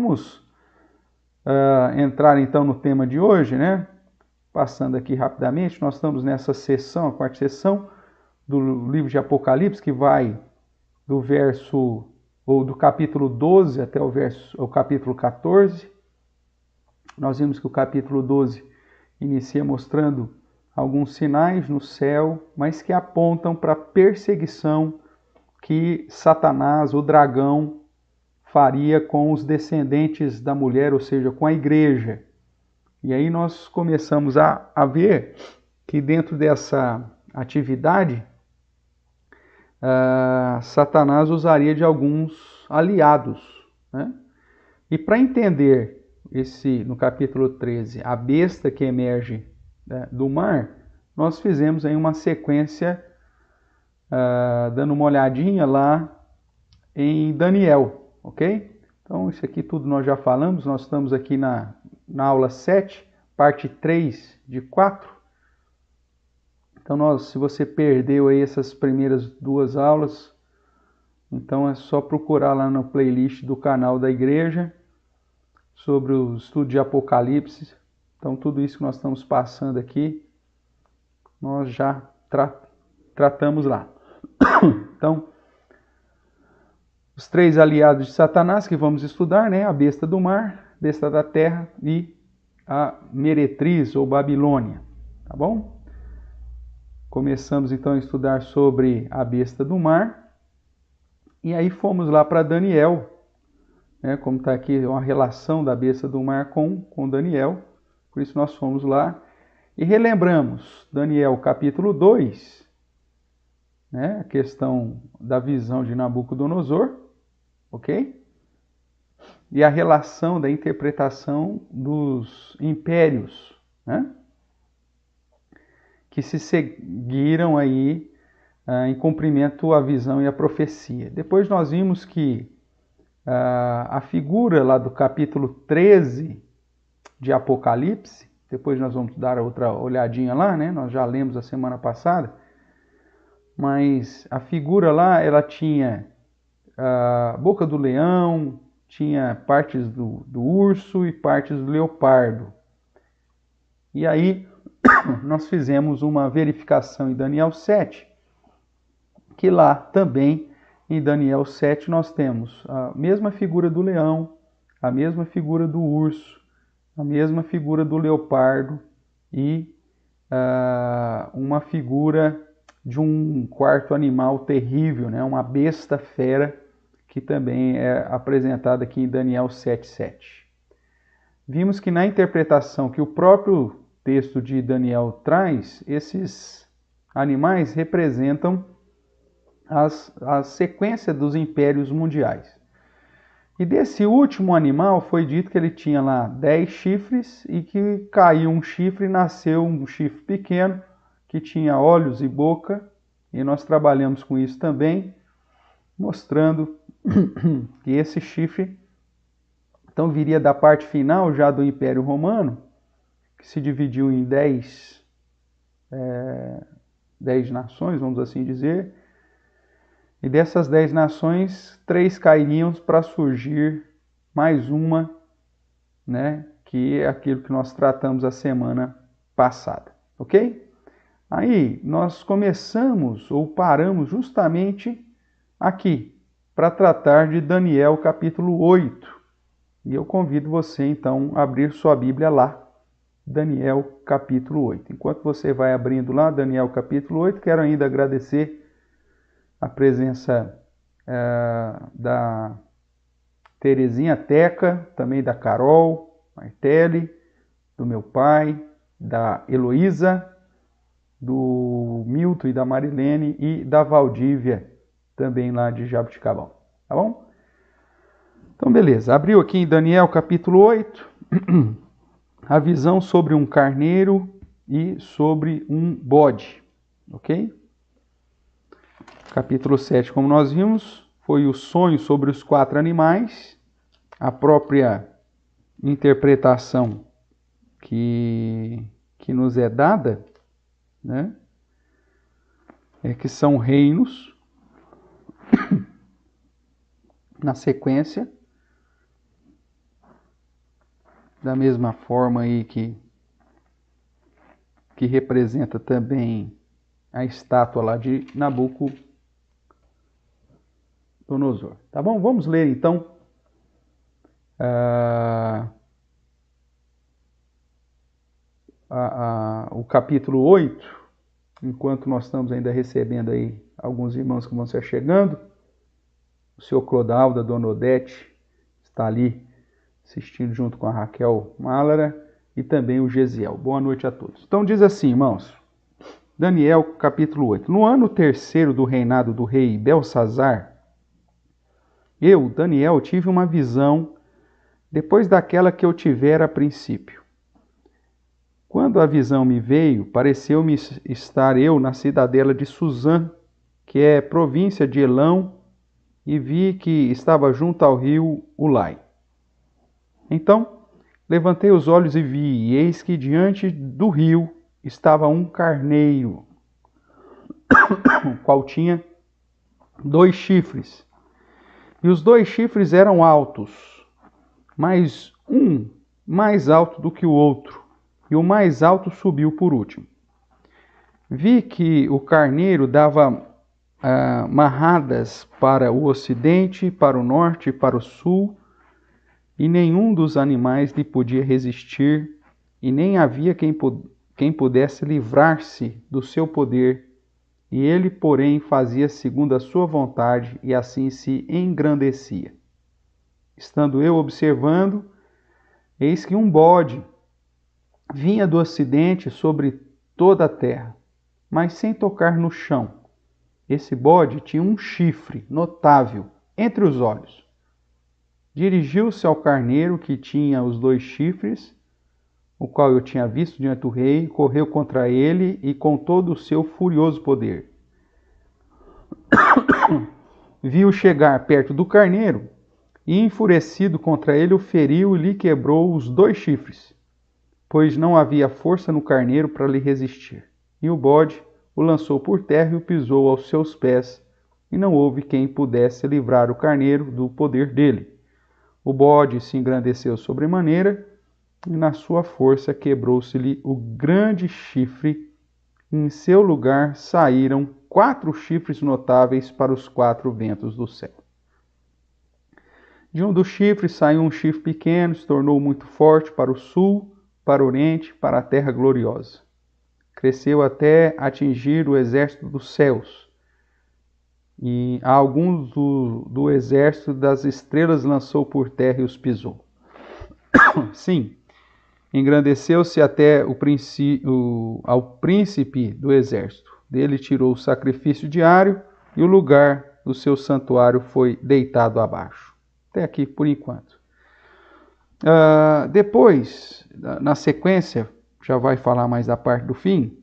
vamos entrar então no tema de hoje, né? Passando aqui rapidamente, nós estamos nessa sessão, a quarta sessão do livro de Apocalipse, que vai do verso, ou do capítulo 12 até o capítulo 14. Nós vimos que o capítulo 12 inicia mostrando alguns sinais no céu, mas que apontam para a perseguição que Satanás, o dragão, faria com os descendentes da mulher, ou seja, com a igreja. E aí nós começamos a ver que dentro dessa atividade, Satanás usaria de alguns aliados, né? E para entender no capítulo 13, a besta que emerge, né, do mar, nós fizemos aí uma sequência dando uma olhadinha lá em Daniel, ok? Então isso aqui tudo nós já falamos, nós estamos aqui na aula 7, parte 3 de 4. Então se você perdeu aí essas primeiras duas aulas, então é só procurar lá na playlist do canal da igreja sobre o estudo de Apocalipse. Então tudo isso que nós estamos passando aqui, nós já tratamos lá. Então, os três aliados de Satanás que vamos estudar, né? A besta do mar, besta da terra e a meretriz ou Babilônia, tá bom? Começamos então a estudar sobre a besta do mar e aí fomos lá para Daniel, né? Como está aqui uma relação da besta do mar com Daniel, por isso nós fomos lá e relembramos Daniel capítulo 2, né? A questão da visão de Nabucodonosor, ok? E a relação da interpretação dos impérios, né? Que se seguiram aí em cumprimento à visão e à profecia. Depois nós vimos que a figura lá do capítulo 13 de Apocalipse, depois nós vamos dar outra olhadinha lá, né? Nós já lemos a semana passada, mas a figura lá, ela tinha a boca do leão, tinha partes do urso e partes do leopardo. E aí nós fizemos uma verificação em Daniel 7, que lá também em Daniel 7 nós temos a mesma figura do leão, a mesma figura do urso, a mesma figura do leopardo e uma figura de um quarto animal terrível, né? Uma besta fera, que também é apresentada aqui em Daniel 7:7. Vimos que na interpretação que o próprio texto de Daniel traz, esses animais representam a sequência dos impérios mundiais. E desse último animal foi dito que ele tinha lá 10 chifres e que caiu um chifre e nasceu um chifre pequeno que tinha olhos e boca, e nós trabalhamos com isso também, mostrando que esse chifre então viria da parte final já do Império Romano, que se dividiu em 10 nações, vamos assim dizer, e dessas 10 nações, 3 cairiam para surgir mais uma, né, que é aquilo que nós tratamos a semana passada, ok? Aí nós começamos ou paramos justamente aqui, para tratar de Daniel capítulo 8. E eu convido você então a abrir sua Bíblia lá, Daniel capítulo 8. Enquanto você vai abrindo lá, Daniel capítulo 8, quero ainda agradecer a presença da Terezinha Teca, também da Carol Martelli, do meu pai, da Heloísa, do Milton e da Marilene e da Valdívia, também lá de Jabuticabal, tá bom? Então, beleza. Abriu aqui em Daniel capítulo 8, a visão sobre um carneiro e sobre um bode, ok? Capítulo 7, como nós vimos, foi o sonho sobre os 4 animais, a própria interpretação que nos é dada, né? É que são reinos, na sequência, da mesma forma aí que representa também a estátua lá de Nabucodonosor. Tá bom? Vamos ler então o capítulo 8, enquanto nós estamos ainda recebendo aí alguns irmãos que vão se chegando. O senhor Clodaldo, a dona Odete, está ali assistindo junto com a Raquel Málara e também o Gesiel. Boa noite a todos. Então diz assim, irmãos, Daniel capítulo 8. No ano terceiro do reinado do rei Belsazar, eu, Daniel, tive uma visão depois daquela que eu tivera a princípio. Quando a visão me veio, pareceu-me estar eu na cidadela de Suzã, que é província de Elão, e vi que estava junto ao rio Ulai. Então, levantei os olhos e vi, e eis que diante do rio estava um carneiro, qual tinha 2 chifres. E os 2 chifres eram altos, mas um mais alto do que o outro, e o mais alto subiu por último. Vi que o carneiro dava marradas para o ocidente, para o norte e para o sul, e nenhum dos animais lhe podia resistir, e nem havia quem pudesse livrar-se do seu poder, e ele, porém, fazia segundo a sua vontade, e assim se engrandecia. Estando eu observando, eis que um bode vinha do ocidente sobre toda a terra, mas sem tocar no chão. Esse bode tinha um chifre notável entre os olhos. Dirigiu-se ao carneiro que tinha os 2 chifres, o qual eu tinha visto diante do rei, correu contra ele e com todo o seu furioso poder. Viu chegar perto do carneiro e, enfurecido contra ele, o feriu e lhe quebrou os 2 chifres, pois não havia força no carneiro para lhe resistir. E o bode o lançou por terra e o pisou aos seus pés, e não houve quem pudesse livrar o carneiro do poder dele. O bode se engrandeceu sobremaneira, e na sua força quebrou-se-lhe o grande chifre, e em seu lugar saíram 4 chifres notáveis para os 4 ventos do céu. De um dos chifres saiu um chifre pequeno, se tornou muito forte para o sul, para o oriente, para a terra gloriosa. Cresceu até atingir o exército dos céus, e a alguns do exército das estrelas lançou por terra e os pisou. Sim, engrandeceu-se até ao príncipe do exército. Dele tirou o sacrifício diário, e o lugar do seu santuário foi deitado abaixo. Até aqui por enquanto. Depois, na sequência, já vai falar mais da parte do fim.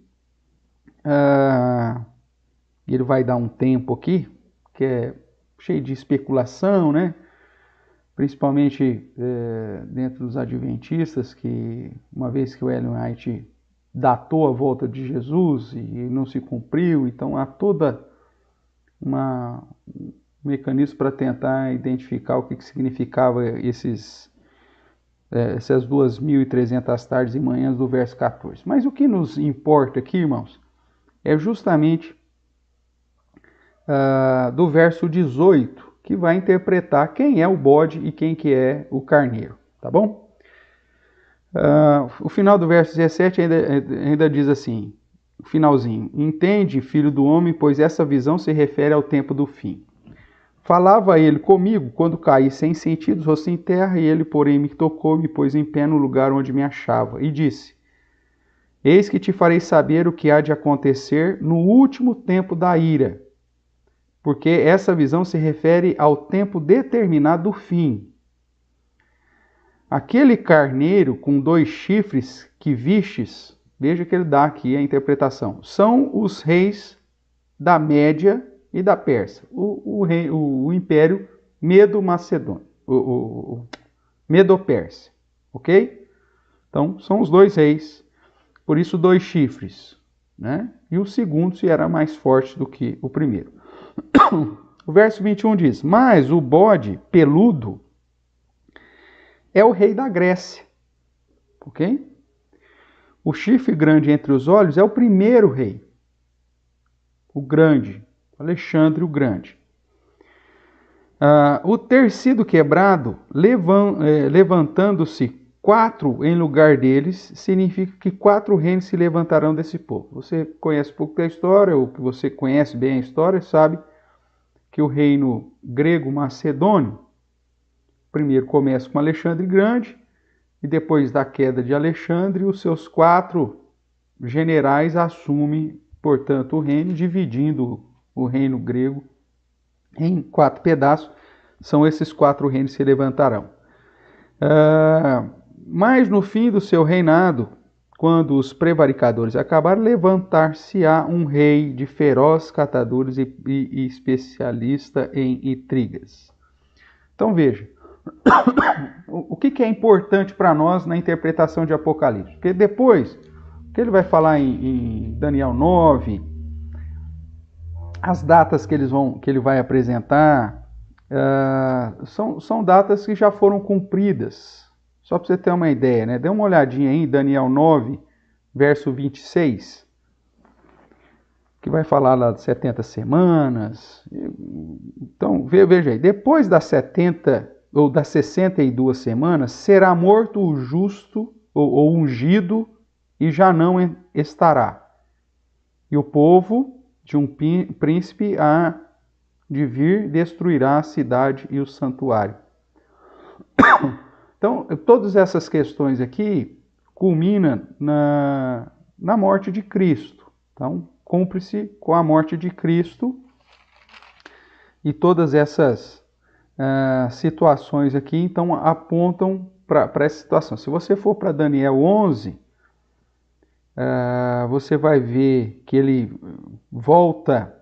Ele vai dar um tempo aqui, que é cheio de especulação, né? Principalmente dentro dos adventistas, que uma vez que o Ellen White datou a volta de Jesus e não se cumpriu, então há toda um mecanismo para tentar identificar o que significava essas 2.300 tardes e manhãs do verso 14. Mas o que nos importa aqui, irmãos, é justamente do verso 18, que vai interpretar quem é o bode e quem que é o carneiro, tá bom? O final do verso 17 ainda diz assim, o finalzinho: entende, filho do homem, pois essa visão se refere ao tempo do fim. Falava ele comigo quando caí sem sentidos, rosto em terra, e ele, porém, me tocou, me pôs em pé no lugar onde me achava, e disse: eis que te farei saber o que há de acontecer no último tempo da ira, porque essa visão se refere ao tempo determinado do fim. Aquele carneiro com 2 chifres que vistes, veja que ele dá aqui a interpretação, são os reis da Média e da Pérsia, o império Medo-Macedônio, Medo-Pérsia, ok? Então, são os 2 reis, por isso 2 chifres, né? E o segundo se era mais forte do que o primeiro. O verso 21 diz: mas o bode peludo é o rei da Grécia, ok? O chifre grande entre os olhos é o primeiro rei, o grande, Alexandre o Grande. O ter sido quebrado, levantando-se 4 em lugar deles, significa que 4 reinos se levantarão desse povo. Você conhece um pouco da história, ou que você conhece bem a história, sabe que o reino grego-macedônio primeiro começa com Alexandre Grande, e depois da queda de Alexandre, os seus 4 generais assumem, portanto, o reino, dividindo o reino grego em 4 pedaços. São esses 4 reinos que se levantarão. Mas no fim do seu reinado, quando os prevaricadores acabaram, levantar-se-á um rei de feroz catadores e especialista em intrigas. Então veja, o que é importante para nós na interpretação de Apocalipse? Porque depois, que ele vai falar em Daniel 9, as datas que ele vai apresentar são datas que já foram cumpridas. Só para você ter uma ideia, né? Dê uma olhadinha aí em Daniel 9, verso 26, que vai falar lá de 70 semanas. Então, veja aí, depois das 70 ou das 62 semanas, será morto o justo ou ungido e já não estará. E o povo de um príncipe há de vir destruirá a cidade e o santuário. Então, todas essas questões aqui culminam na morte de Cristo. Então, cumpre-se com a morte de Cristo, e todas essas situações aqui, então, apontam para essa situação. Se você for para Daniel 11, você vai ver que ele volta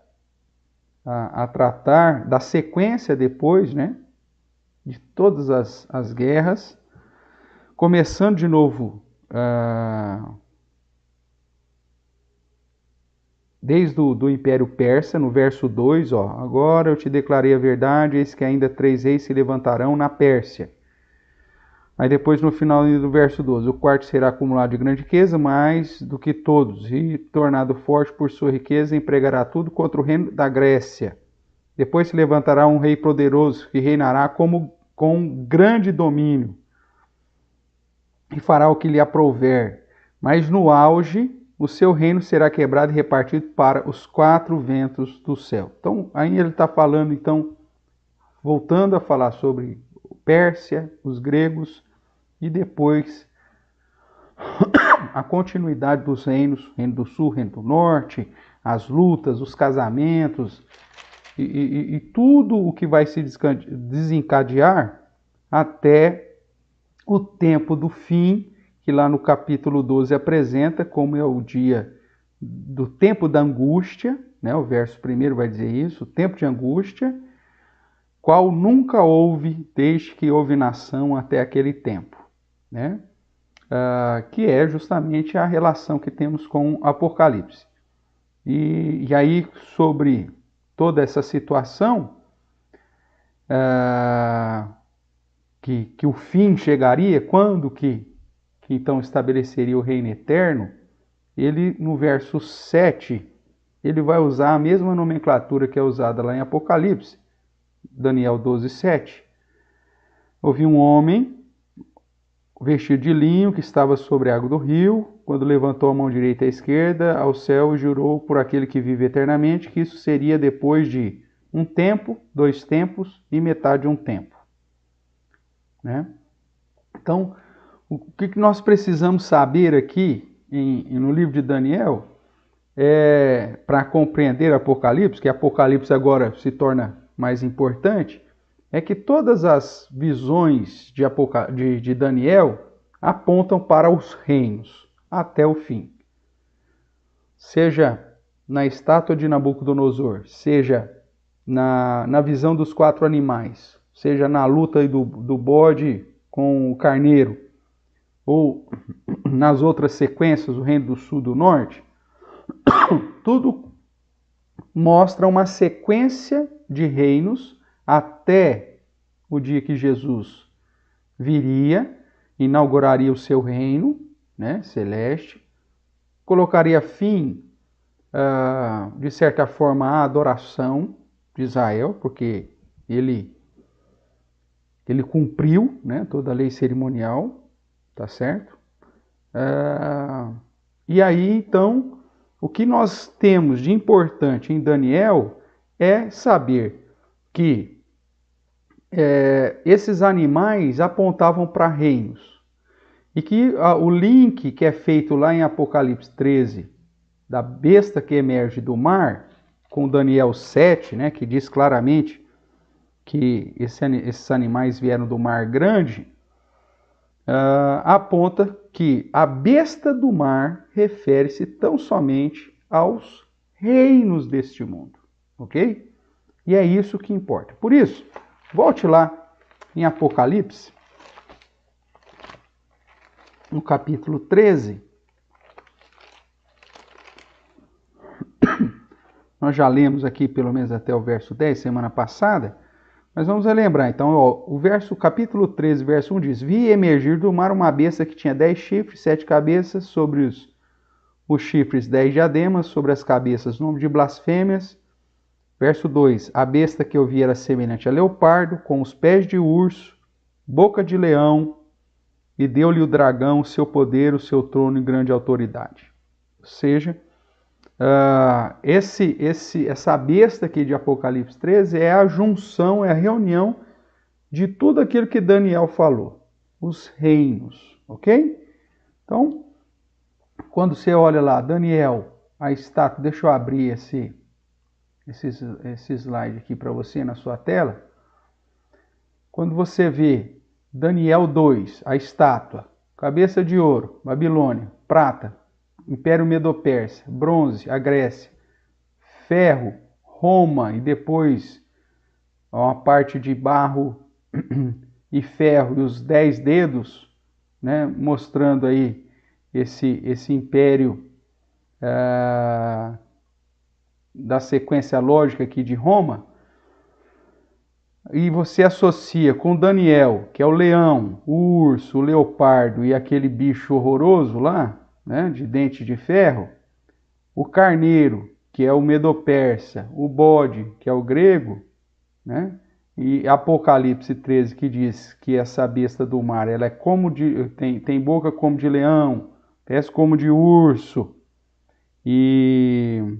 a tratar da sequência depois, né, de todas as guerras, começando de novo desde do Império Persa, no verso 2, agora eu te declarei a verdade, eis que ainda 3 reis se levantarão na Pérsia. Aí depois no final do verso 12, o quarto será acumulado de grande riqueza, mais do que todos, e tornado forte por sua riqueza, empregará tudo contra o reino da Grécia. Depois se levantará um rei poderoso, que reinará com grande domínio, e fará o que lhe aprouver. Mas no auge, o seu reino será quebrado e repartido para os 4 ventos do céu. Então, aí ele está falando, então, voltando a falar sobre Pérsia, os gregos, e depois a continuidade dos reinos, reino do sul, reino do norte, as lutas, os casamentos, e tudo o que vai se desencadear até o tempo do fim, que lá no capítulo 12 apresenta como é o dia do tempo da angústia, né? O verso 1 vai dizer isso, o tempo de angústia, qual nunca houve desde que houve nação até aquele tempo, né? Que é justamente a relação que temos com Apocalipse. E aí, sobre toda essa situação, que o fim chegaria, quando que então estabeleceria o reino eterno, ele no verso 7, ele vai usar a mesma nomenclatura que é usada lá em Apocalipse, Daniel 12, 7. Houve um homem vestido de linho que estava sobre a água do rio, quando levantou a mão direita e a esquerda ao céu e jurou por aquele que vive eternamente, que isso seria depois de um tempo, 2 tempos e metade de um tempo, né? Então, o que nós precisamos saber aqui no livro de Daniel, para compreender Apocalipse, que Apocalipse agora se torna mais importante, é que todas as visões de Daniel apontam para os reinos até o fim. Seja na estátua de Nabucodonosor, seja na visão dos 4 animais, seja na luta do bode com o carneiro, ou nas outras sequências, o reino do sul e do norte, tudo mostra uma sequência de reinos até o dia que Jesus viria, inauguraria o seu reino, né, celeste, colocaria fim, de certa forma, à adoração de Israel, porque ele cumpriu, né, toda a lei cerimonial, tá certo? E aí, então, o que nós temos de importante em Daniel é saber que esses animais apontavam para reinos. E que o link que é feito lá em Apocalipse 13, da besta que emerge do mar, com Daniel 7, né, que diz claramente que esses animais vieram do mar grande, aponta que a besta do mar refere-se tão somente aos reinos deste mundo, ok? E é isso que importa. Por isso, volte lá em Apocalipse, no capítulo 13. Nós já lemos aqui pelo menos até o verso 10, semana passada, mas vamos relembrar. Então, o capítulo 13, verso 1 diz: Vi emergir do mar uma besta que tinha 10 chifres, 7 cabeças, sobre os chifres 10 diademas, sobre as cabeças nome de blasfêmias. Verso 2: A besta que eu vi era semelhante a leopardo, com os pés de urso, boca de leão, e deu-lhe o dragão o seu poder, o seu trono e grande autoridade. Ou seja, essa besta aqui de Apocalipse 13 é a junção, é a reunião de tudo aquilo que Daniel falou. Os reinos, ok? Então, quando você olha lá, Daniel, a estátua, deixa eu abrir esse slide aqui para você na sua tela. Quando você vê Daniel 2, a estátua, cabeça de ouro, Babilônia, prata, Império Medo-Persa, bronze, a Grécia, ferro, Roma, e depois uma parte de barro e ferro e os 10 dedos, né, mostrando aí esse império da sequência lógica aqui de Roma. E você associa com Daniel, que é o leão, o urso, o leopardo e aquele bicho horroroso lá, né, de dente de ferro, o carneiro, que é o Medo-Persa, o bode, que é o grego, né, e Apocalipse 13, que diz que essa besta do mar, ela é tem boca como de leão, pés como de urso, e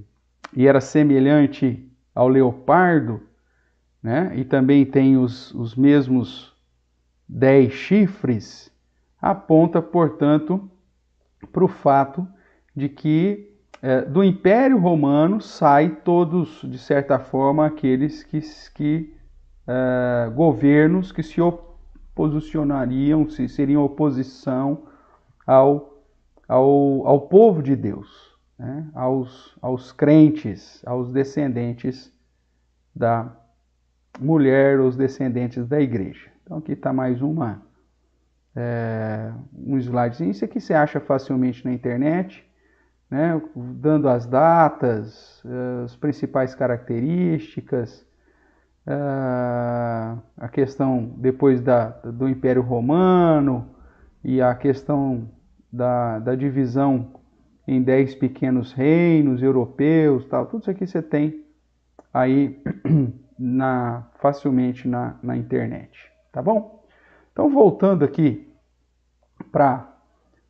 era semelhante ao leopardo, né, e também tem os mesmos 10 chifres, aponta, portanto, para o fato de que do Império Romano sai todos, de certa forma, aqueles governos que se posicionariam, seriam oposição ao povo de Deus, né? aos crentes, aos descendentes da mulher, os descendentes da igreja. Então aqui está mais um slidezinho. Isso aqui você acha facilmente na internet, né? Dando as datas, as principais características, a questão depois do Império Romano e a questão da divisão em 10 pequenos reinos europeus, tal. Tudo isso aqui você tem aí facilmente na internet, tá bom? Então, voltando aqui para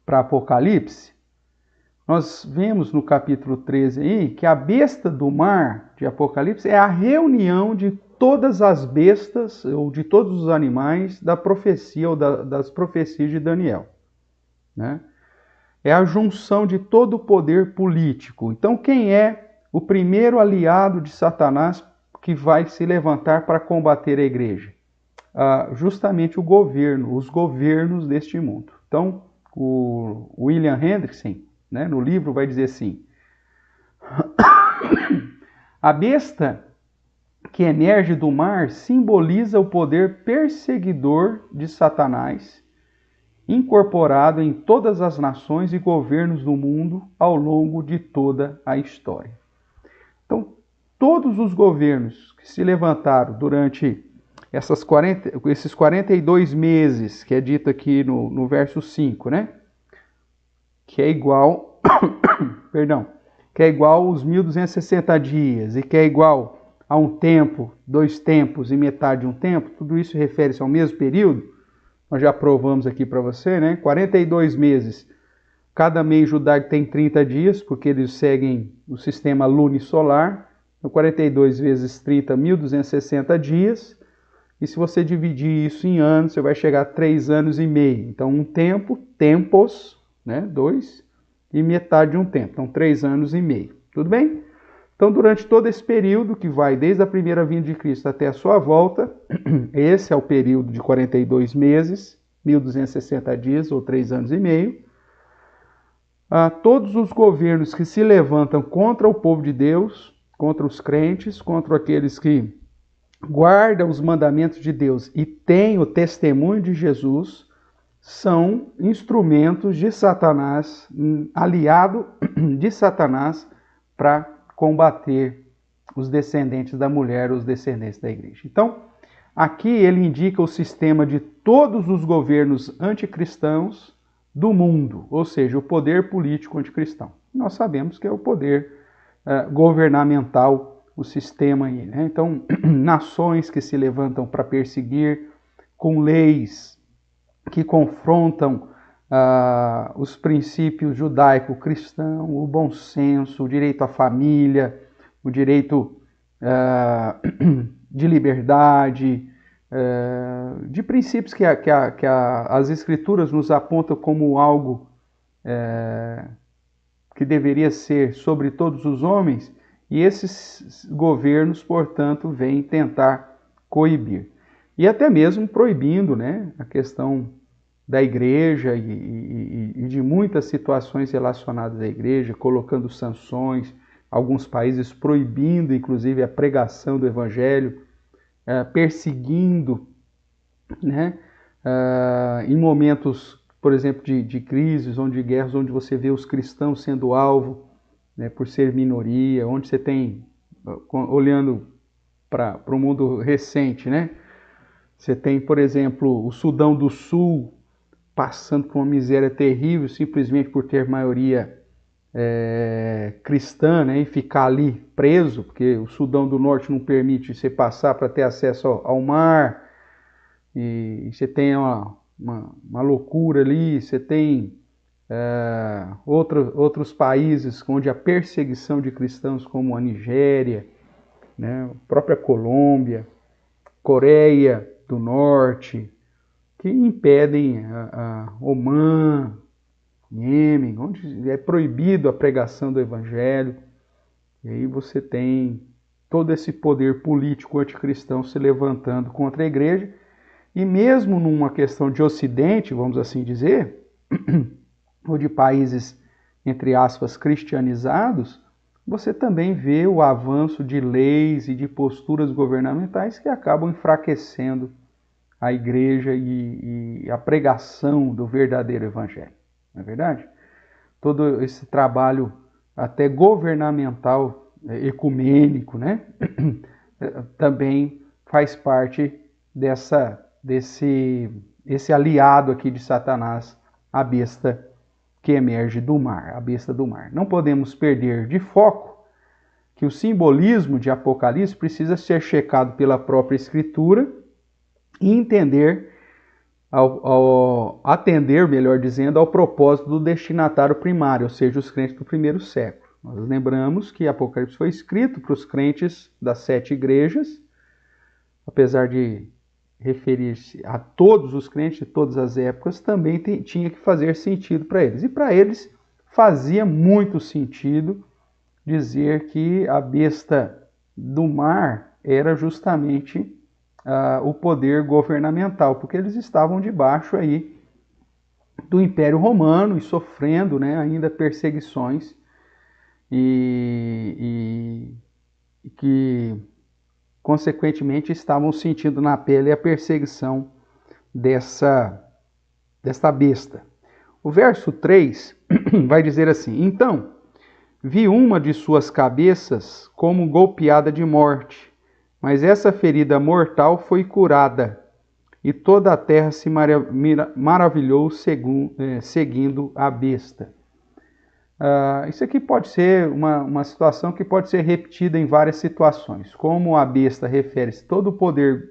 Apocalipse, nós vemos no capítulo 13 aí que a besta do mar de Apocalipse é a reunião de todas as bestas ou de todos os animais da profecia ou das profecias de Daniel, né? É a junção de todo o poder político. Então, quem é o primeiro aliado de Satanás que vai se levantar para combater a igreja? Justamente o governo, os governos deste mundo. Então, o William Hendrickson, né, no livro, vai dizer assim: a besta que emerge do mar simboliza o poder perseguidor de Satanás, incorporado em todas as nações e governos do mundo ao longo de toda a história. Então, todos os governos que se levantaram durante esses 42 meses, que é dito aqui no verso 5, né? Que é igual, perdão, que é igual aos 1260 dias, e que é igual a um tempo, 2 tempos e metade de um tempo, tudo isso refere-se ao mesmo período. Nós já provamos aqui para você, né? 42 meses. Cada mês judaico tem 30 dias, porque eles seguem o sistema lunisolar. Então, 42 vezes 30, 1260 dias. E se você dividir isso em anos, você vai chegar a 3 anos e meio. Então, um tempo, tempos, né? 2, e metade de um tempo. Então, 3 anos e meio. Tudo bem? Então, durante todo esse período, que vai desde a primeira vinda de Cristo até a sua volta, esse é o período de 42 meses, 1260 dias ou 3 anos e meio, todos os governos que se levantam contra o povo de Deus, contra os crentes, contra aqueles que guardam os mandamentos de Deus e têm o testemunho de Jesus, são instrumentos de Satanás, aliado de Satanás, para combater os descendentes da mulher, os descendentes da igreja. Então, aqui ele indica o sistema de todos os governos anticristãos do mundo, ou seja, o poder político anticristão. Nós sabemos que é o poder governamental, o sistema aí, né? Então, nações que se levantam para perseguir, com leis que confrontam os princípios judaico-cristãos, o bom senso, o direito à família, o direito de liberdade, de princípios que as Escrituras nos apontam como algo que deveria ser sobre todos os homens, e esses governos, portanto, vêm tentar coibir. E até mesmo proibindo, né, a questão da igreja e de muitas situações relacionadas à igreja, colocando sanções, alguns países proibindo, inclusive, a pregação do evangelho, perseguindo, né, em momentos, por exemplo, de crises, de guerras, onde você vê os cristãos sendo alvo, né, por ser minoria, onde você tem, olhando para o mundo recente, né, você tem, por exemplo, o Sudão do Sul passando por uma miséria terrível, simplesmente por ter maioria cristã, né, e ficar ali preso, porque o Sudão do Norte não permite você passar para ter acesso ao mar, e você tem uma loucura ali, você tem outros países onde a perseguição de cristãos, como a Nigéria, né, a própria Colômbia, Coreia do Norte, que impedem Omã, Iêmen, onde é proibido a pregação do evangelho. E aí você tem todo esse poder político anticristão se levantando contra a igreja. E mesmo numa questão de ocidente, vamos assim dizer, ou de países, entre aspas, cristianizados, você também vê o avanço de leis e de posturas governamentais que acabam enfraquecendo a igreja e a pregação do verdadeiro evangelho. Não é verdade? Todo esse trabalho até governamental, ecumênico, né? Também faz parte desse aliado aqui de Satanás, a besta que emerge do mar, a besta do mar. Não podemos perder de foco que o simbolismo de Apocalipse precisa ser checado pela própria Escritura e atender, melhor dizendo, ao propósito do destinatário primário, ou seja, os crentes do primeiro século. Nós lembramos que Apocalipse foi escrito para os crentes das 7 igrejas, apesar de referir-se a todos os crentes de todas as épocas, também tinha que fazer sentido para eles. E para eles fazia muito sentido dizer que a besta do mar era justamente o poder governamental, porque eles estavam debaixo aí do Império Romano e sofrendo, né, ainda perseguições e que consequentemente estavam sentindo na pele a perseguição desta besta. O verso 3 vai dizer assim: então vi uma de suas cabeças como golpeada de morte, mas essa ferida mortal foi curada, e toda a terra se maravilhou seguindo a besta. Isso aqui pode ser uma situação que pode ser repetida em várias situações. Como a besta refere-se todo o poder,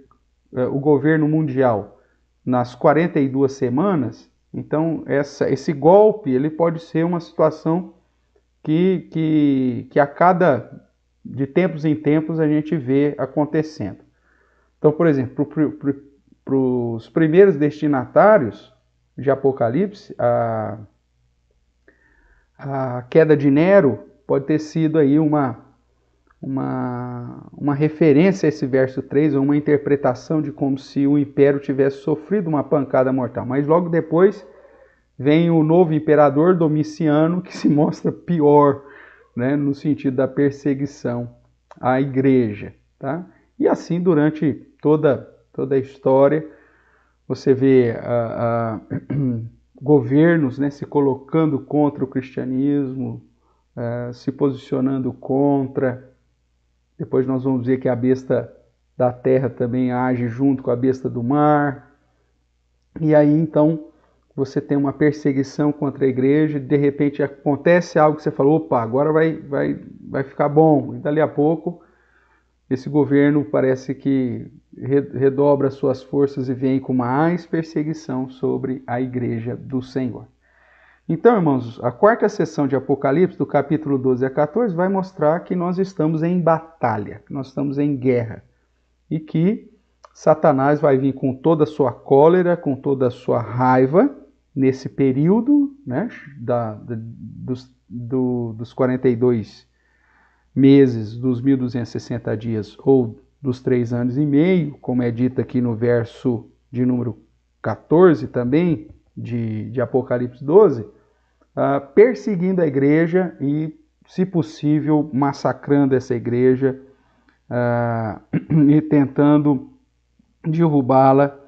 o governo mundial, nas 42 semanas, então esse golpe ele pode ser uma situação que de tempos em tempos a gente vê acontecendo. Então, por exemplo, para os primeiros destinatários de Apocalipse, a queda de Nero pode ter sido aí uma referência a esse verso 3, ou uma interpretação de como se o império tivesse sofrido uma pancada mortal. Mas logo depois vem o novo imperador Domiciano, que se mostra pior, né, no sentido da perseguição à igreja. Tá? E assim, durante toda a história, você vê governos, né, se colocando contra o cristianismo, se posicionando contra. Depois nós vamos ver que a besta da terra também age junto com a besta do mar. E aí, então, você tem uma perseguição contra a igreja, de repente acontece algo que você falou, opa, agora vai ficar bom. E dali a pouco, esse governo parece que redobra suas forças e vem com mais perseguição sobre a igreja do Senhor. Então, irmãos, a quarta sessão de Apocalipse, do capítulo 12 a 14, vai mostrar que nós estamos em batalha, que nós estamos em guerra. E que Satanás vai vir com toda a sua cólera, com toda a sua raiva, nesse período, né, dos 42 meses, dos 1260 dias, ou dos 3 anos e meio, como é dito aqui no verso de número 14 também, de Apocalipse 12, perseguindo a igreja e, se possível, massacrando essa igreja e tentando derrubá-la.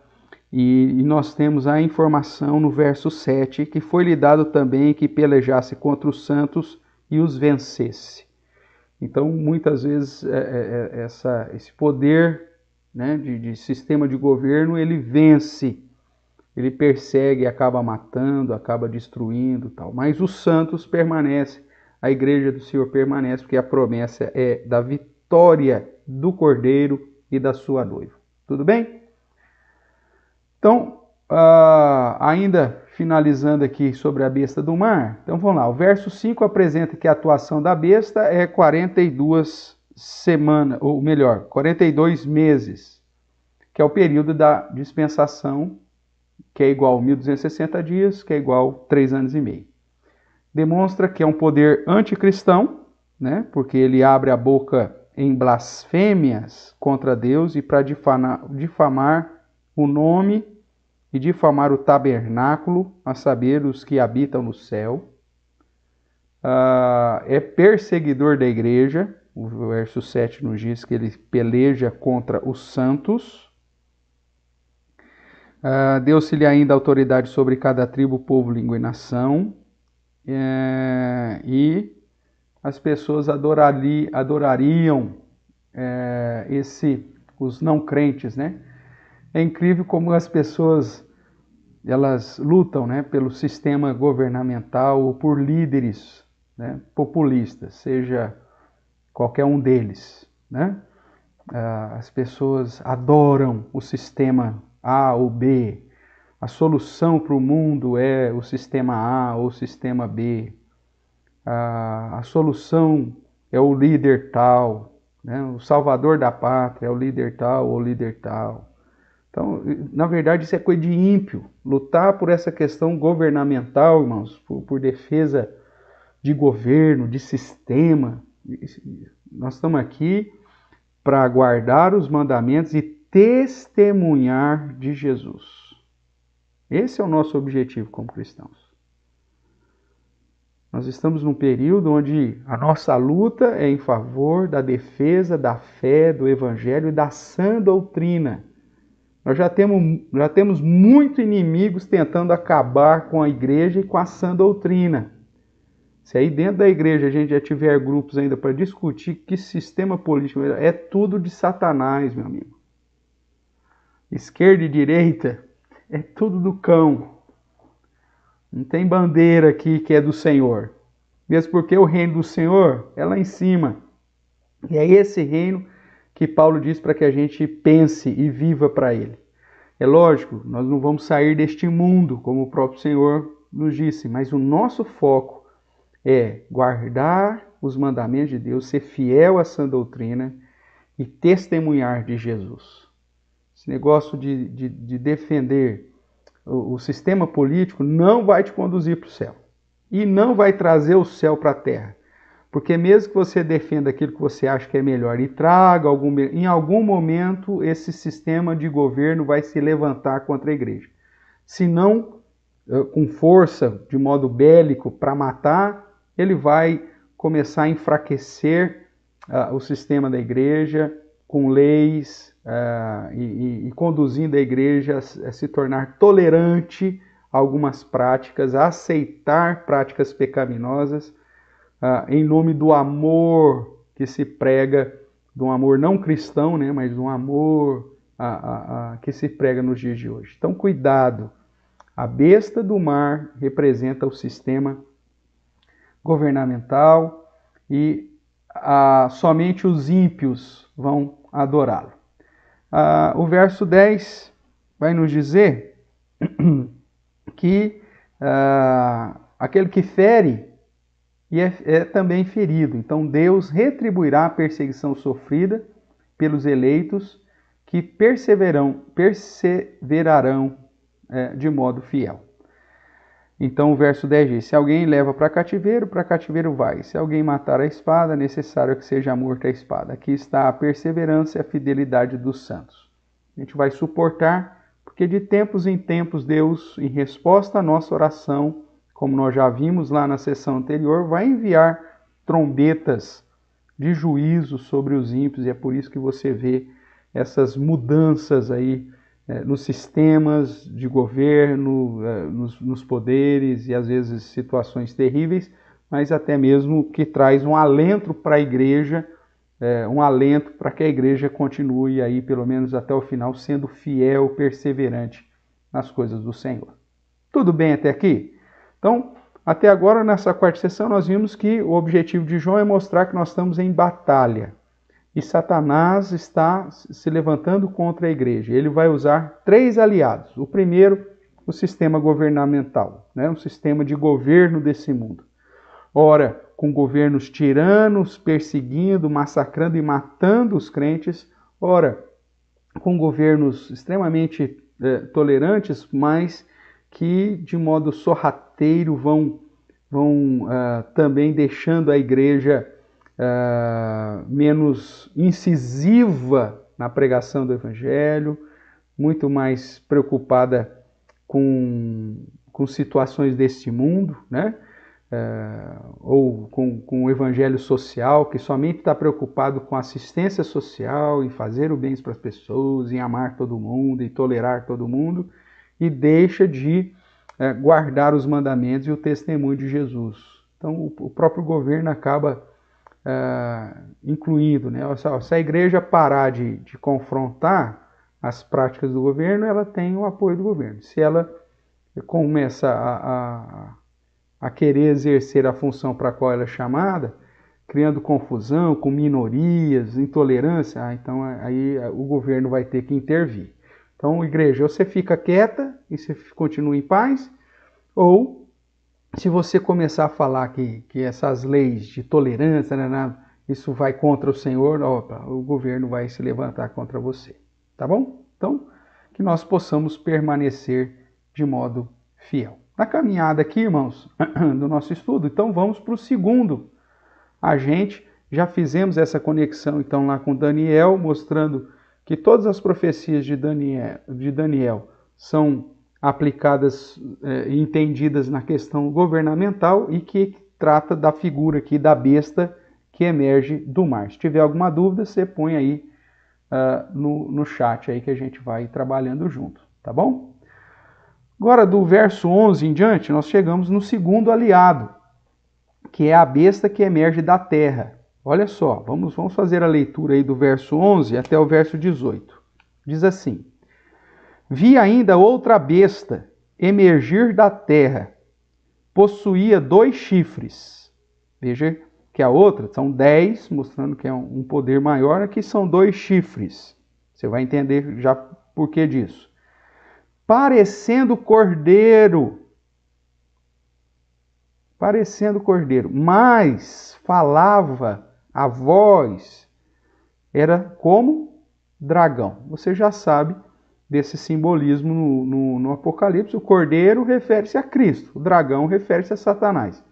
E nós temos a informação no verso 7, que foi-lhe dado também que pelejasse contra os santos e os vencesse. Então, muitas vezes, esse poder, né, de sistema de governo, ele vence. Ele persegue, acaba matando, acaba destruindo, tal. Mas os santos permanecem, a igreja do Senhor permanece, porque a promessa é da vitória do Cordeiro e da sua noiva. Tudo bem? Então, ainda finalizando aqui sobre a besta do mar, então vamos lá. O verso 5 apresenta que a atuação da besta é 42 semanas, ou melhor, 42 meses, que é o período da dispensação, que é igual a 1260 dias, que é igual a 3 anos e meio. Demonstra que é um poder anticristão, né? Porque ele abre a boca em blasfêmias contra Deus e para difamar o nome e difamar o tabernáculo, a saber, os que habitam no céu. É perseguidor da igreja, o verso 7 nos diz que ele peleja contra os santos. Deu-se-lhe ainda autoridade sobre cada tribo, povo, língua e nação. E as pessoas adorariam os não crentes, né? É incrível como as pessoas elas lutam, né, pelo sistema governamental ou por líderes, né, populistas, seja qualquer um deles, né? As pessoas adoram o sistema A ou B. A solução para o mundo é o sistema A ou o sistema B. A solução é o líder tal, né? O salvador da pátria é o líder tal ou líder tal. Então, na verdade, isso é coisa de ímpio. Lutar por essa questão governamental, irmãos, por defesa de governo, de sistema. Nós estamos aqui para guardar os mandamentos e testemunhar de Jesus. Esse é o nosso objetivo como cristãos. Nós estamos num período onde a nossa luta é em favor da defesa da fé, do evangelho e da sã doutrina. Nós já temos muitos inimigos tentando acabar com a igreja e com a sã doutrina. Se aí dentro da igreja a gente já tiver grupos ainda para discutir que sistema político é tudo de Satanás, meu amigo. Esquerda e direita é tudo do cão. Não tem bandeira aqui que é do Senhor. Mesmo porque o reino do Senhor é lá em cima. E é esse reino que Paulo diz para que a gente pense e viva para ele. É lógico, nós não vamos sair deste mundo, como o próprio Senhor nos disse, mas o nosso foco é guardar os mandamentos de Deus, ser fiel à sã doutrina e testemunhar de Jesus. Esse negócio de defender o sistema político não vai te conduzir para o céu. E não vai trazer o céu para a terra. Porque mesmo que você defenda aquilo que você acha que é melhor e traga, em algum momento, esse sistema de governo vai se levantar contra a igreja. Se não com força, de modo bélico, para matar, ele vai começar a enfraquecer o sistema da igreja com leis e conduzindo a igreja a se tornar tolerante a algumas práticas, a aceitar práticas pecaminosas, em nome do amor que se prega, de um amor não cristão, né, mas de um amor que se prega nos dias de hoje. Então, cuidado. A besta do mar representa o sistema governamental e somente os ímpios vão adorá-lo. O verso 10 vai nos dizer que aquele que fere é também ferido. Então Deus retribuirá a perseguição sofrida pelos eleitos que perseverarão de modo fiel. Então o verso 10 diz: se alguém leva para cativeiro vai. Se alguém matar a espada, é necessário que seja morta a espada. Aqui está a perseverança e a fidelidade dos santos. A gente vai suportar, porque de tempos em tempos Deus, em resposta à nossa oração, como nós já vimos lá na sessão anterior, vai enviar trombetas de juízo sobre os ímpios, e é por isso que você vê essas mudanças aí nos sistemas de governo, nos poderes e às vezes situações terríveis, mas até mesmo que traz um alento para a igreja, um alento para que a igreja continue aí, pelo menos até o final, sendo fiel, perseverante nas coisas do Senhor. Tudo bem até aqui? Então, até agora, nessa quarta sessão, nós vimos que o objetivo de João é mostrar que nós estamos em batalha. E Satanás está se levantando contra a igreja. Ele vai usar 3 aliados. O primeiro, o sistema governamental, né? Um sistema de governo desse mundo. Ora, com governos tiranos, perseguindo, massacrando e matando os crentes. Ora, com governos extremamente tolerantes, mas que de modo sorrateiro vão também deixando a igreja menos incisiva na pregação do Evangelho, muito mais preocupada com situações deste mundo, né? Ou com o Evangelho social, que somente está preocupado com assistência social, em fazer o bem para as pessoas, em amar todo mundo, em tolerar todo mundo, e deixa de guardar os mandamentos e o testemunho de Jesus. Então o próprio governo acaba incluindo, né? Se a igreja parar de confrontar as práticas do governo, ela tem o apoio do governo. Se ela começa a querer exercer a função para a qual ela é chamada, criando confusão com minorias, intolerância, então aí o governo vai ter que intervir. Então, igreja, ou você fica quieta e você continua em paz, ou se você começar a falar que essas leis de tolerância, isso vai contra o Senhor, o governo vai se levantar contra você. Tá bom? Então, que nós possamos permanecer de modo fiel. Na caminhada aqui, irmãos, do nosso estudo, então vamos para o segundo agente. Já fizemos essa conexão então lá com Daniel, mostrando que todas as profecias de Daniel são aplicadas e entendidas na questão governamental e que trata da figura aqui da besta que emerge do mar. Se tiver alguma dúvida, você põe aí no chat aí que a gente vai trabalhando junto, tá bom? Agora, do verso 11 em diante, nós chegamos no segundo aliado, que é a besta que emerge da terra. Olha só, vamos fazer a leitura aí do verso 11 até o verso 18. Diz assim: Vi ainda outra besta emergir da terra, possuía 2 chifres. Veja que a outra são 10, mostrando que é um poder maior. Aqui são 2 chifres. Você vai entender já por que disso. Parecendo cordeiro, mas falava, a voz era como dragão. Você já sabe desse simbolismo no Apocalipse. O cordeiro refere-se a Cristo, o dragão refere-se a Satanás.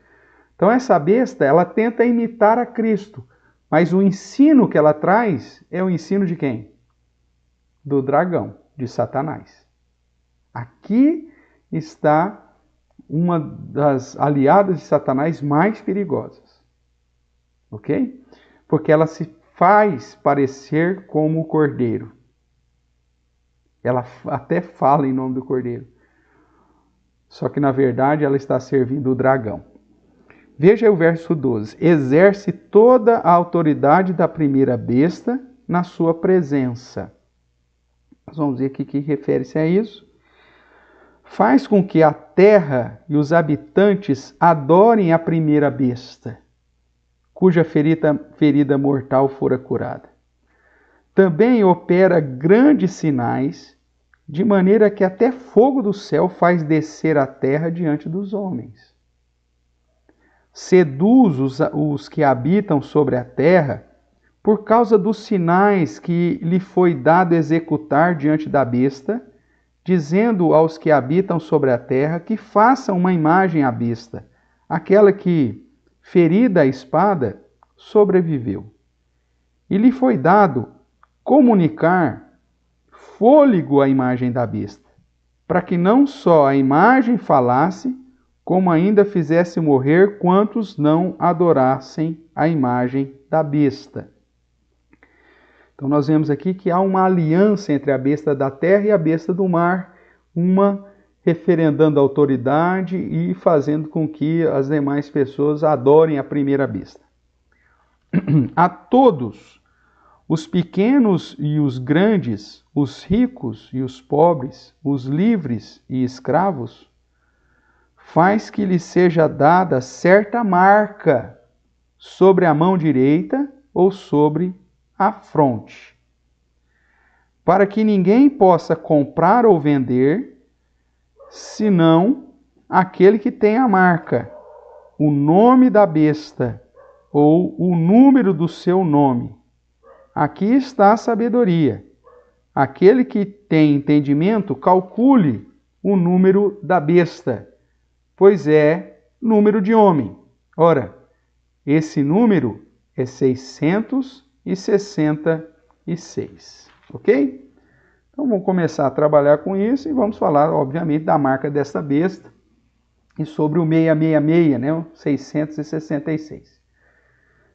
Então essa besta, ela tenta imitar a Cristo, mas o ensino que ela traz é o ensino de quem? Do dragão, de Satanás. Aqui está uma das aliadas de Satanás mais perigosas. Ok? Porque ela se faz parecer como o cordeiro. Ela até fala em nome do cordeiro. Só que, na verdade, ela está servindo o dragão. Veja aí o verso 12. Exerce toda a autoridade da primeira besta na sua presença. Nós vamos ver aqui que refere-se a isso. Faz com que a terra e os habitantes adorem a primeira besta, cuja ferida mortal fora curada. Também opera grandes sinais, de maneira que até fogo do céu faz descer a terra diante dos homens. Seduz os que habitam sobre a terra por causa dos sinais que lhe foi dado executar diante da besta, dizendo aos que habitam sobre a terra que façam uma imagem à besta, aquela que, ferida a espada, sobreviveu. E lhe foi dado comunicar fôlego à imagem da besta, para que não só a imagem falasse, como ainda fizesse morrer quantos não adorassem a imagem da besta. Então nós vemos aqui que há uma aliança entre a besta da terra e a besta do mar, uma referendando a autoridade e fazendo com que as demais pessoas adorem a primeira besta. A todos, os pequenos e os grandes, os ricos e os pobres, os livres e escravos, faz que lhe seja dada certa marca sobre a mão direita ou sobre a fronte, para que ninguém possa comprar ou vender, senão aquele que tem a marca, o nome da besta ou o número do seu nome. Aqui está a sabedoria. Aquele que tem entendimento, calcule o número da besta, pois é número de homem. Ora, esse número é 666, ok? Então vamos começar a trabalhar com isso e vamos falar, obviamente, da marca desta besta e sobre o 666, né? O 666.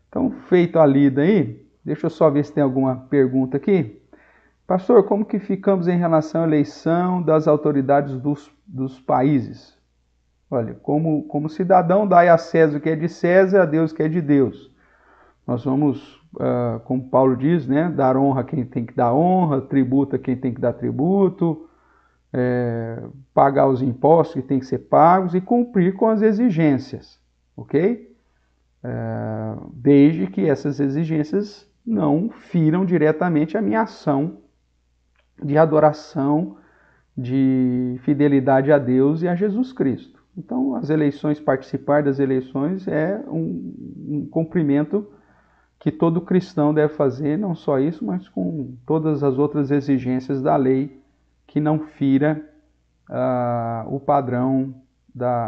Então, feito a lida aí, deixa eu só ver se tem alguma pergunta aqui. Pastor, como que ficamos em relação à eleição das autoridades dos países? Olha, como cidadão, dai a César o que é de César, a Deus o que é de Deus. Nós vamos, como Paulo diz, né, dar honra a quem tem que dar honra, tributo a quem tem que dar tributo, pagar os impostos que tem que ser pagos e cumprir com as exigências, ok? Desde que essas exigências não firam diretamente a minha ação de adoração, de fidelidade a Deus e a Jesus Cristo. Então, as eleições, participar das eleições é um cumprimento que todo cristão deve fazer, não só isso, mas com todas as outras exigências da lei que não fira o padrão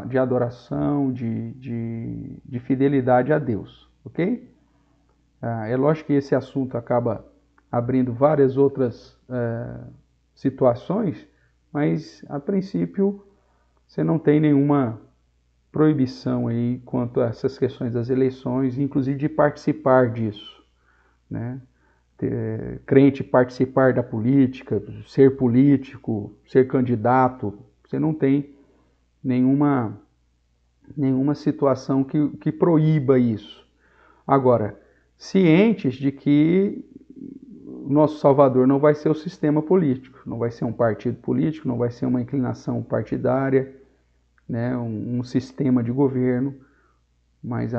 de adoração, de fidelidade a Deus, ok? É lógico que esse assunto acaba abrindo várias outras situações, mas a princípio você não tem nenhuma proibição aí quanto a essas questões das eleições, inclusive de participar disso, né? Crente participar da política, ser político, ser candidato, você não tem nenhuma nenhuma situação que proíba isso. Agora, cientes de que o nosso Salvador não vai ser o sistema político, não vai ser um partido político, não vai ser uma inclinação partidária, né, um sistema de governo, mas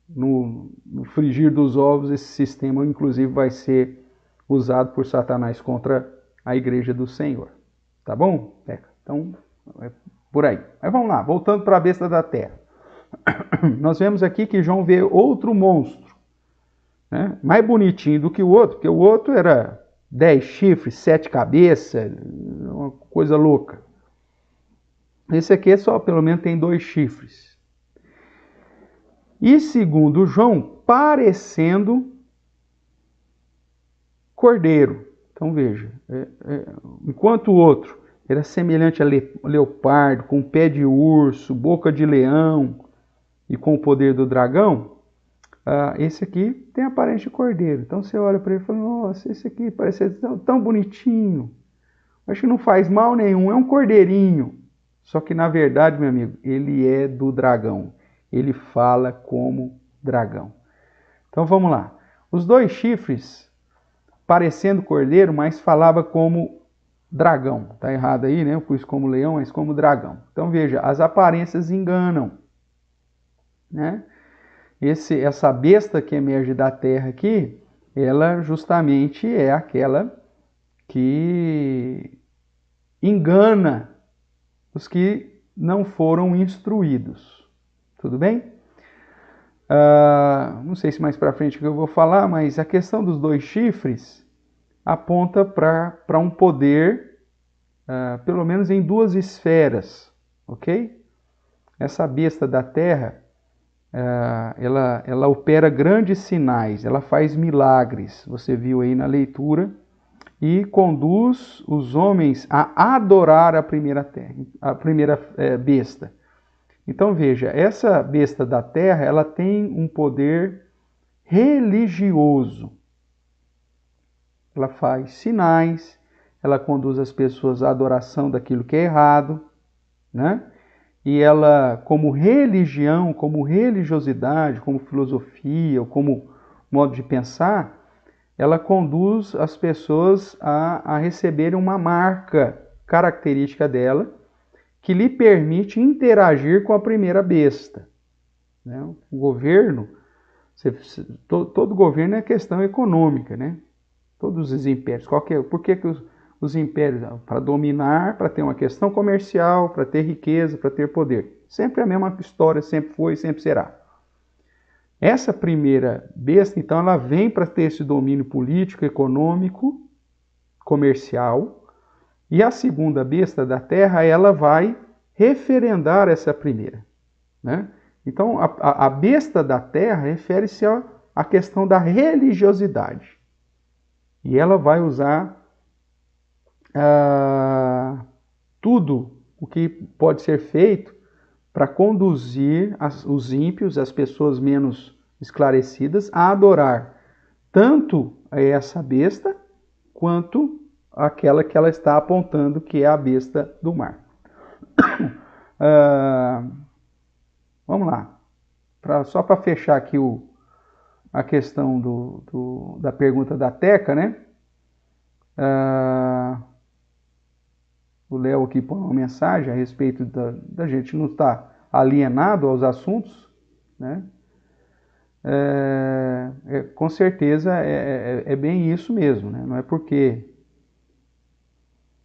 no frigir dos ovos esse sistema inclusive vai ser usado por Satanás contra a igreja do Senhor. Tá bom? Então, é por aí. Mas vamos lá, voltando para a besta da terra. Nós vemos aqui que João vê outro monstro, né, mais bonitinho do que o outro, porque o outro era 10 chifres, 7 cabeças, uma coisa louca. Esse aqui só pelo menos tem 2 chifres. E segundo João, parecendo cordeiro. Então veja, enquanto o outro era semelhante a leopardo, com pé de urso, boca de leão e com o poder do dragão, esse aqui tem aparência de cordeiro. Então você olha para ele e fala, nossa, esse aqui parece tão bonitinho. Acho que não faz mal nenhum, é um cordeirinho. Só que na verdade, meu amigo, ele é do dragão. Ele fala como dragão. Então vamos lá. Os 2 chifres, parecendo cordeiro, mas falava como dragão. Tá errado aí, né? Eu pus como leão, mas como dragão. Então veja, as aparências enganam, né? Essa besta que emerge da terra aqui, ela justamente é aquela que engana os que não foram instruídos. Tudo bem? Não sei se mais para frente que eu vou falar, mas a questão dos 2 chifres aponta para um poder, pelo menos em 2 esferas, ok? Essa besta da terra, ela opera grandes sinais, ela faz milagres, você viu aí na leitura, e conduz os homens a adorar a primeira besta. Então veja, essa besta da terra, ela tem um poder religioso. Ela faz sinais, ela conduz as pessoas à adoração daquilo que é errado, né? E ela, como religião, como religiosidade, como filosofia, ou como modo de pensar, ela conduz as pessoas a receberem uma marca característica dela, que lhe permite interagir com a primeira besta. Né? O governo, todo governo é questão econômica, né? Todos os impérios. Por que os impérios? Para dominar, para ter uma questão comercial, para ter riqueza, para ter poder. Sempre a mesma história, sempre foi e sempre será. Essa primeira besta, então, ela vem para ter esse domínio político, econômico, comercial. E a segunda besta da terra, ela vai referendar essa primeira. Né? Então, a besta da terra refere-se à questão da religiosidade. E ela vai usar tudo o que pode ser feito para conduzir os ímpios, as pessoas menos esclarecidas, a adorar tanto essa besta quanto aquela que ela está apontando, que é a besta do mar. Vamos lá. Só para fechar aqui a questão da pergunta da Teca, né? O Léo aqui põe uma mensagem a respeito da gente não estar alienado aos assuntos, né? Com certeza é bem isso mesmo, né? Não é porque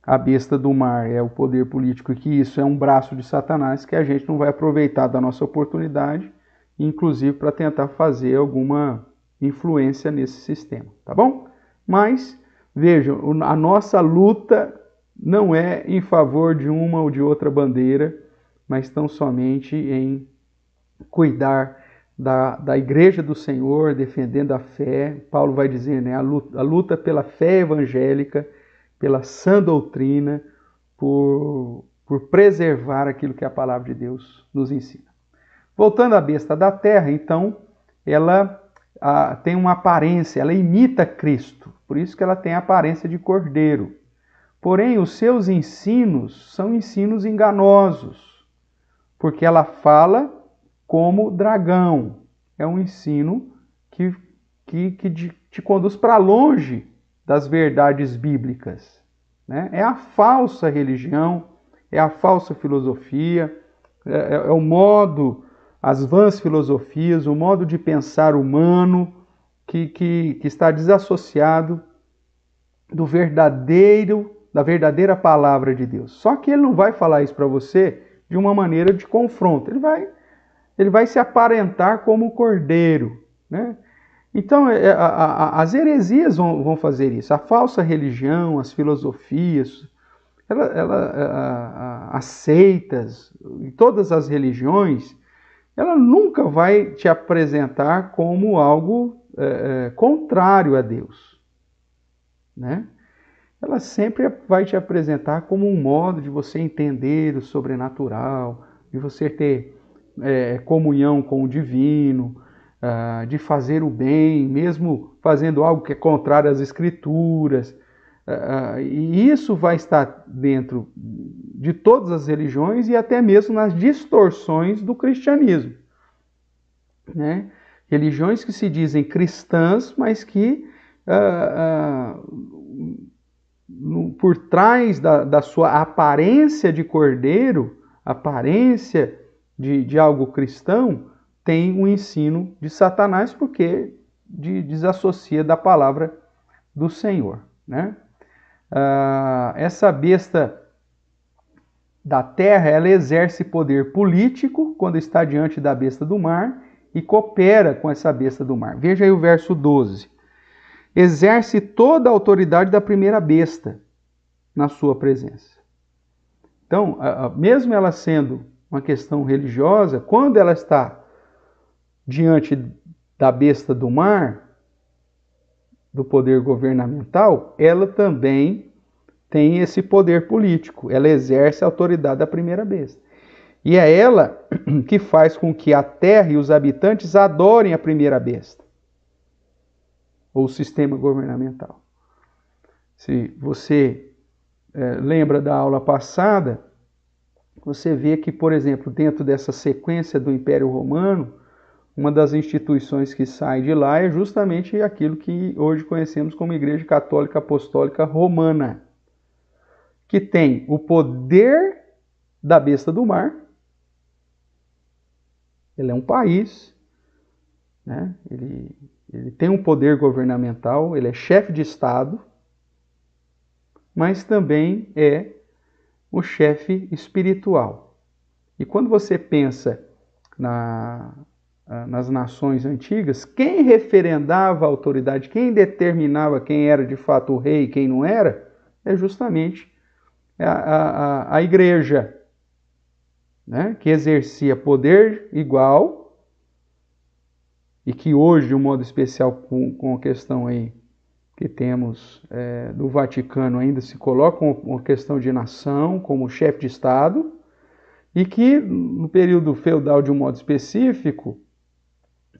a besta do mar é o poder político e que isso é um braço de Satanás que a gente não vai aproveitar da nossa oportunidade, inclusive para tentar fazer alguma influência nesse sistema, tá bom? Mas, vejam, a nossa luta não é em favor de uma ou de outra bandeira, mas tão somente em cuidar da igreja do Senhor, defendendo a fé. Paulo vai dizer, né, a luta pela fé evangélica, pela sã doutrina, por preservar aquilo que a palavra de Deus nos ensina. Voltando à besta da terra, então, ela tem uma aparência, ela imita Cristo, por isso que ela tem a aparência de cordeiro. Porém, os seus ensinos são ensinos enganosos, porque ela fala como dragão. É um ensino que te conduz para longe das verdades bíblicas, né? É a falsa religião, é a falsa filosofia, é o modo, as vãs filosofias, o modo de pensar humano que está desassociado da verdadeira palavra de Deus. Só que ele não vai falar isso para você de uma maneira de confronto. Ele vai se aparentar como cordeiro, né? Então, as heresias vão fazer isso. A falsa religião, as filosofias, as seitas, e todas as religiões, ela nunca vai te apresentar como algo contrário a Deus, né? Ela sempre vai te apresentar como um modo de você entender o sobrenatural, de você ter comunhão com o divino, de fazer o bem, mesmo fazendo algo que é contrário às Escrituras. E isso vai estar dentro de todas as religiões e até mesmo nas distorções do cristianismo, né? Religiões que se dizem cristãs, mas que por trás da sua aparência de cordeiro, aparência de algo cristão, tem um ensino de Satanás, porque desassocia da palavra do Senhor, né? Essa besta da terra, ela exerce poder político quando está diante da besta do mar e coopera com essa besta do mar. Veja aí o verso 12. Exerce toda a autoridade da primeira besta na sua presença. Então, mesmo ela sendo uma questão religiosa, quando ela está diante da besta do mar, do poder governamental, ela também tem esse poder político. Ela exerce a autoridade da primeira besta. E é ela que faz com que a terra e os habitantes adorem a primeira besta, ou o sistema governamental. Se você lembra da aula passada, você vê que, por exemplo, dentro dessa sequência do Império Romano, uma das instituições que sai de lá é justamente aquilo que hoje conhecemos como Igreja Católica Apostólica Romana, que tem o poder da besta do mar. Ele é um país, né? Ele tem um poder governamental, ele é chefe de Estado, mas também é o chefe espiritual. E quando você pensa nas nações antigas, quem referendava a autoridade, quem determinava quem era de fato o rei e quem não era, é justamente a igreja, né? Que exercia poder igual e que hoje, de um modo especial, com a questão aí que temos do Vaticano, ainda se coloca uma questão de nação como chefe de Estado, e que no período feudal, de um modo específico,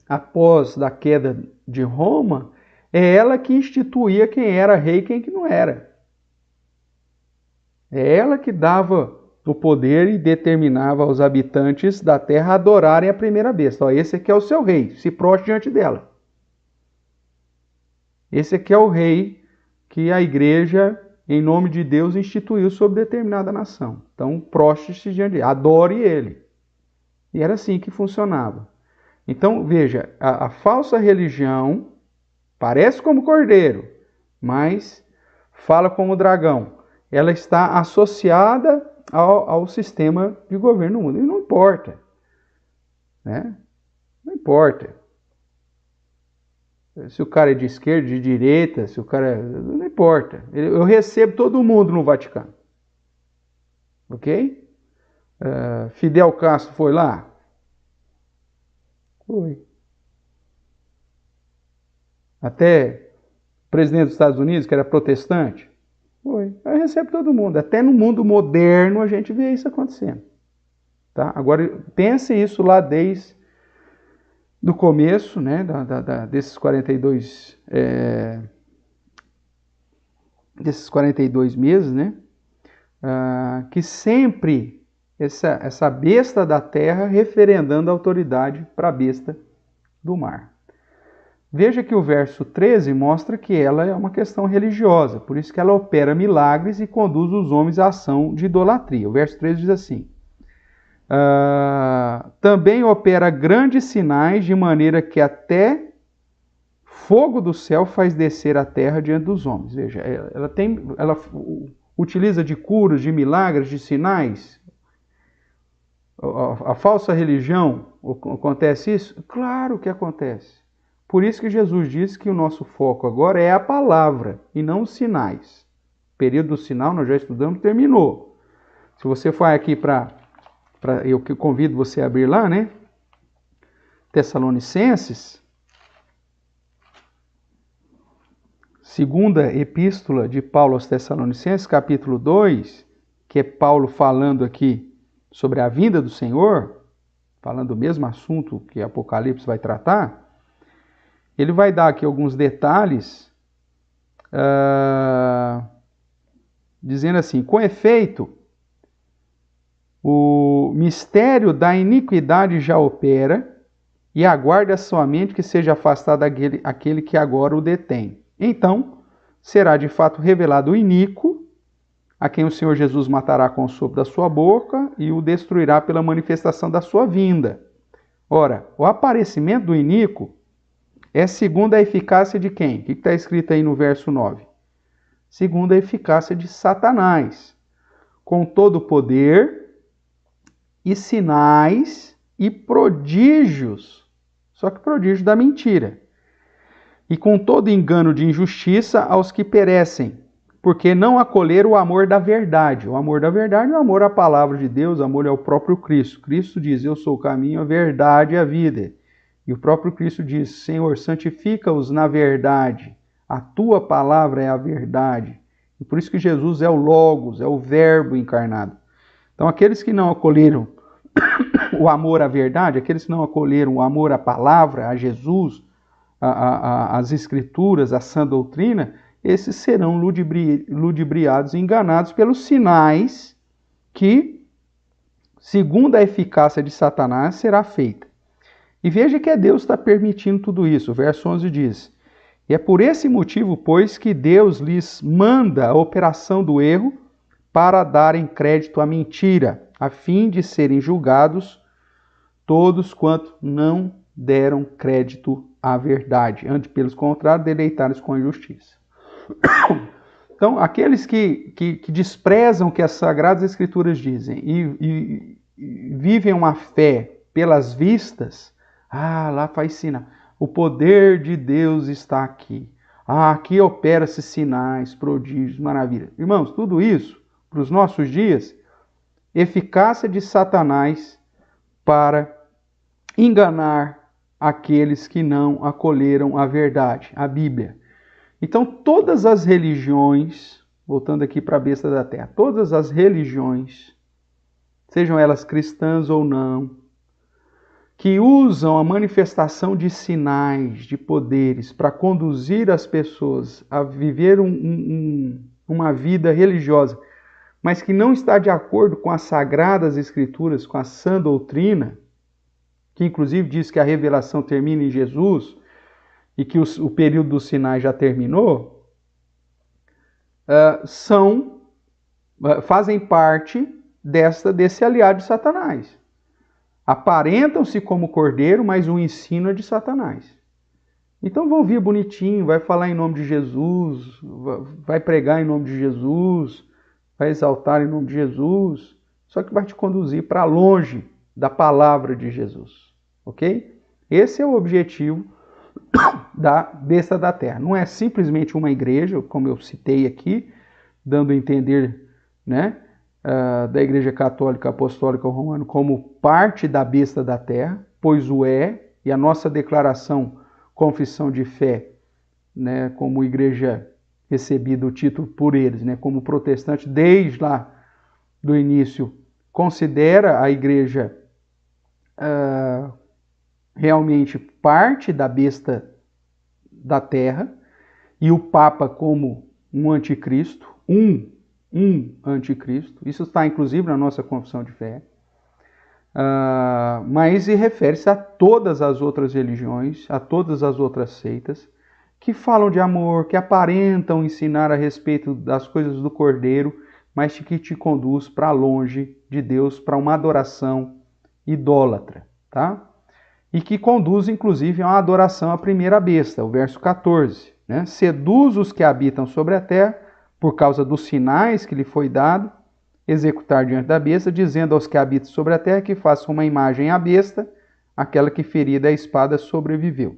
após da queda de Roma, é ela que instituía quem era rei e quem que não era. É ela que dava o poder e determinava aos habitantes da terra adorarem a primeira besta. Esse aqui é o seu rei, se prostre diante dela. Esse aqui é o rei que a igreja, em nome de Deus, instituiu sobre determinada nação. Então, prostre-se diante dele, adore ele. E era assim que funcionava. Então, veja, a falsa religião parece como cordeiro, mas fala como dragão. Ela está associada ao sistema de governo do mundo. E não importa, né? Não importa. Se o cara é de esquerda, de direita, se o cara... Não importa. Eu recebo todo mundo no Vaticano. Ok? Fidel Castro foi lá? Foi. Até o presidente dos Estados Unidos, que era protestante? Foi. Eu recebo todo mundo. Até no mundo moderno a gente vê isso acontecendo. Tá? Agora, pense isso lá desde do começo, né, desses 42 meses, né, que sempre essa besta da terra referendando a autoridade para a besta do mar. Veja que o verso 13 mostra que ela é uma questão religiosa, por isso que ela opera milagres e conduz os homens à ação de idolatria. O verso 13 diz assim: também opera grandes sinais, de maneira que até fogo do céu faz descer a terra diante dos homens. Veja, ela utiliza de curas, de milagres, de sinais. A falsa religião, acontece isso? Claro que acontece. Por isso que Jesus disse que o nosso foco agora é a palavra e não os sinais. O período do sinal nós já estudamos, terminou. Se você for aqui eu convido você a abrir lá, né? Tessalonicenses, segunda epístola de Paulo aos Tessalonicenses, capítulo 2, que é Paulo falando aqui sobre a vinda do Senhor, falando do mesmo assunto que Apocalipse vai tratar. Ele vai dar aqui alguns detalhes, dizendo assim: com efeito, o mistério da iniquidade já opera, e aguarda somente que seja afastado aquele que agora o detém. Então, será de fato revelado o iníquo, a quem o Senhor Jesus matará com o sopro da sua boca e o destruirá pela manifestação da sua vinda. Ora, o aparecimento do iníquo é segundo a eficácia de quem? O que está escrito aí no verso 9? Segundo a eficácia de Satanás, com todo o poder e sinais e prodígios, só que prodígio da mentira, e com todo engano de injustiça aos que perecem, porque não acolheram o amor da verdade. O amor da verdade é o amor à palavra de Deus, o amor ao próprio Cristo. Cristo diz: eu sou o caminho, a verdade e a vida. E o próprio Cristo diz: Senhor, santifica-os na verdade. A tua palavra é a verdade. E por isso que Jesus é o Logos, é o Verbo encarnado. Então, aqueles que não acolheram o amor à verdade, aqueles que não acolheram o amor à palavra, a Jesus, às Escrituras, à sã doutrina, esses serão ludibriados e enganados pelos sinais que, segundo a eficácia de Satanás, será feita. E veja que Deus está permitindo tudo isso. O verso 11 diz: e é por esse motivo, pois, que Deus lhes manda a operação do erro para darem crédito à mentira, a fim de serem julgados todos quanto não deram crédito à verdade, antes, pelo contrário, deleitaram-se com a injustiça. Então, aqueles que desprezam o que as Sagradas Escrituras dizem e vivem uma fé pelas vistas, lá faz sinal. O poder de Deus está aqui. Aqui opera-se sinais, prodígios, maravilhas. Irmãos, tudo isso, para os nossos dias, eficácia de Satanás para enganar aqueles que não acolheram a verdade, a Bíblia. Então, todas as religiões, voltando aqui para a besta da terra, todas as religiões, sejam elas cristãs ou não, que usam a manifestação de sinais, de poderes, para conduzir as pessoas a viver uma vida religiosa, mas que não está de acordo com as Sagradas Escrituras, com a sã doutrina, que inclusive diz que a revelação termina em Jesus e que o período dos sinais já terminou, fazem parte desse aliado de Satanás. Aparentam-se como cordeiro, mas o ensino é de Satanás. Então vão vir bonitinho, vai falar em nome de Jesus, vai pregar em nome de Jesus, vai exaltar em nome de Jesus, só que vai te conduzir para longe da palavra de Jesus, ok? Esse é o objetivo da besta da terra. Não é simplesmente uma igreja, como eu citei aqui, dando a entender, né, da Igreja Católica Apostólica Romana como parte da besta da terra, pois o é, e a nossa declaração, confissão de fé, né, como igreja recebida o título por eles, né, como protestante, desde lá do início, considera a igreja realmente parte da besta da terra, e o Papa como um anticristo, um anticristo. Isso está inclusive na nossa confissão de fé. Mas refere-se a todas as outras religiões, a todas as outras seitas, que falam de amor, que aparentam ensinar a respeito das coisas do Cordeiro, mas que te conduz para longe de Deus, para uma adoração idólatra, tá? E que conduz, inclusive, a uma adoração à primeira besta, o verso 14, né? Seduz os que habitam sobre a terra, por causa dos sinais que lhe foi dado, executar diante da besta, dizendo aos que habitam sobre a terra que façam uma imagem à besta, aquela que ferida a espada sobreviveu.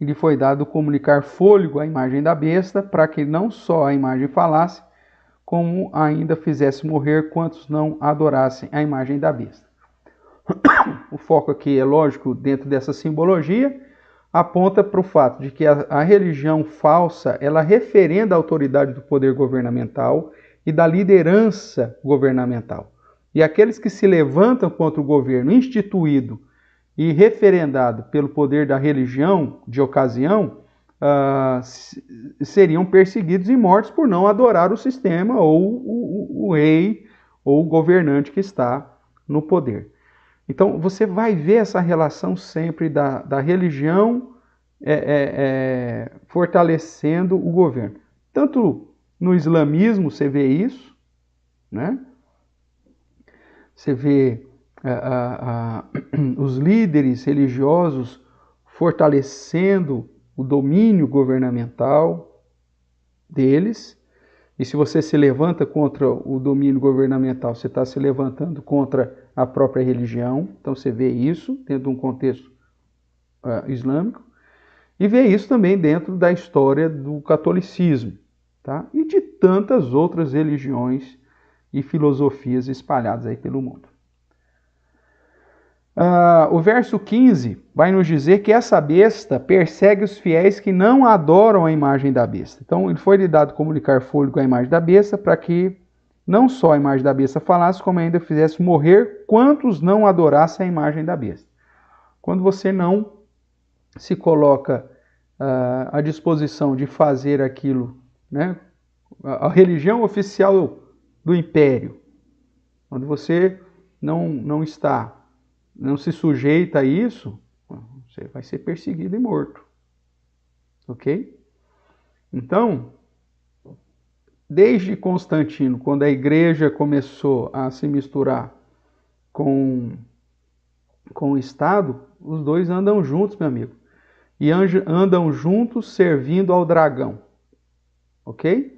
E lhe foi dado comunicar fôlego à imagem da besta, para que não só a imagem falasse, como ainda fizesse morrer quantos não adorassem a imagem da besta. O foco aqui é lógico, dentro dessa simbologia, aponta para o fato de que a religião falsa, ela referenda a autoridade do poder governamental e da liderança governamental. E aqueles que se levantam contra o governo instituído e referendado pelo poder da religião de ocasião, seriam perseguidos e mortos por não adorar o sistema ou o rei ou o governante que está no poder. Então, você vai ver essa relação sempre da religião fortalecendo o governo. Tanto no islamismo você vê isso, né? Você vê os líderes religiosos fortalecendo o domínio governamental deles. E se você se levanta contra o domínio governamental, você está se levantando contra a própria religião. Então você vê isso dentro de um contexto islâmico. E vê isso também dentro da história do catolicismo, tá? E de tantas outras religiões e filosofias espalhadas aí pelo mundo. O verso 15 vai nos dizer que essa besta persegue os fiéis que não adoram a imagem da besta. Então, ele foi-lhe dado comunicar fôlego à imagem da besta, para que não só a imagem da besta falasse, como ainda fizesse morrer quantos não adorassem a imagem da besta. Quando você não se coloca à disposição de fazer aquilo, né, a religião oficial do império, quando você não se sujeita a isso, você vai ser perseguido e morto. Ok? Então, desde Constantino, quando a igreja começou a se misturar com o Estado, os dois andam juntos, meu amigo. E andam juntos servindo ao dragão. Ok?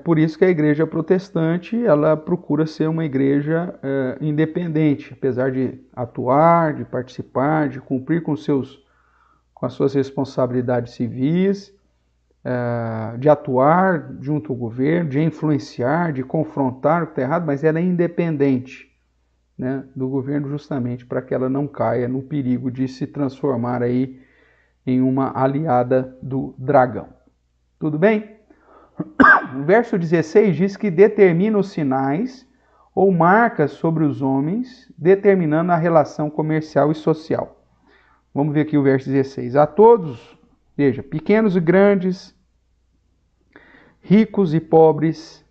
Por isso que a igreja protestante, ela procura ser uma igreja independente, apesar de atuar, de participar, de cumprir com as suas responsabilidades civis, de atuar junto ao governo, de influenciar, de confrontar o que está errado, mas ela é independente, né, do governo, justamente para que ela não caia no perigo de se transformar aí em uma aliada do dragão. Tudo bem? O verso 16 diz que determina os sinais ou marcas sobre os homens, determinando a relação comercial e social. Vamos ver aqui o verso 16. A todos, veja, pequenos e grandes, ricos e pobres,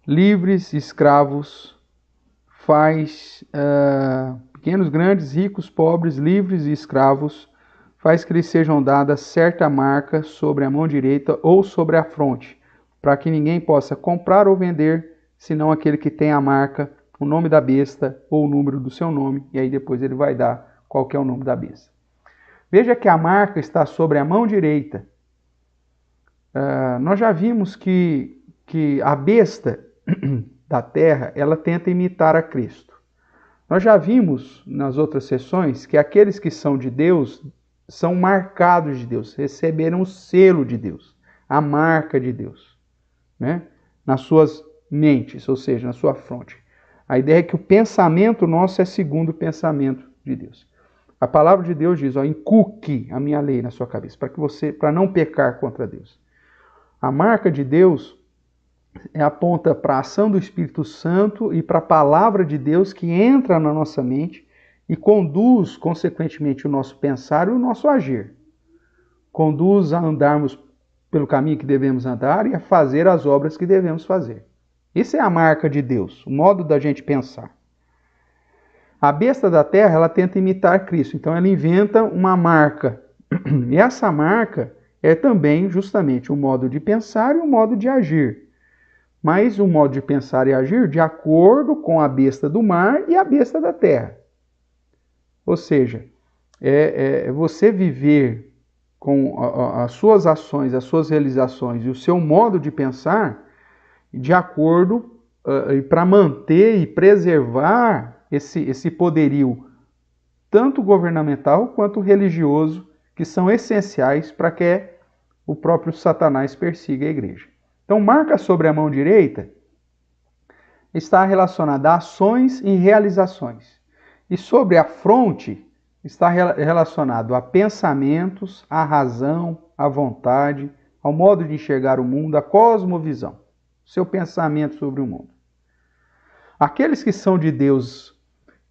livres e escravos, pequenos, grandes, ricos, pobres, livres e escravos, faz que lhes sejam dadas certa marca sobre a mão direita ou sobre a fronte, para que ninguém possa comprar ou vender, senão aquele que tem a marca, o nome da besta ou o número do seu nome, e aí depois ele vai dar qual que é o nome da besta. Veja que a marca está sobre a mão direita. Nós já vimos que a besta da terra, ela tenta imitar a Cristo. Nós já vimos nas outras sessões que aqueles que são de Deus são marcados de Deus, receberam o selo de Deus, a marca de Deus, né, nas suas mentes, ou seja, na sua fronte. A ideia é que o pensamento nosso é segundo o pensamento de Deus. A palavra de Deus diz, inculque a minha lei na sua cabeça, para não pecar contra Deus. A marca de Deus aponta para a ação do Espírito Santo e para a palavra de Deus que entra na nossa mente e conduz, consequentemente, o nosso pensar e o nosso agir. Conduz a andarmos pelo caminho que devemos andar e a fazer as obras que devemos fazer. Isso é a marca de Deus, o modo da gente pensar. A besta da terra, ela tenta imitar Cristo, então ela inventa uma marca. E essa marca é também justamente o modo de pensar e o modo de agir. Mas o modo de pensar e agir de acordo com a besta do mar e a besta da terra. Ou seja, você viver com as suas ações, as suas realizações e o seu modo de pensar de acordo para manter e preservar esse poderio tanto governamental quanto religioso, que são essenciais para que o próprio Satanás persiga a igreja. Então, marca sobre a mão direita está relacionada a ações e realizações. E sobre a fronte está relacionado a pensamentos, a razão, a vontade, ao modo de enxergar o mundo, a cosmovisão, seu pensamento sobre o mundo. Aqueles que são de Deus,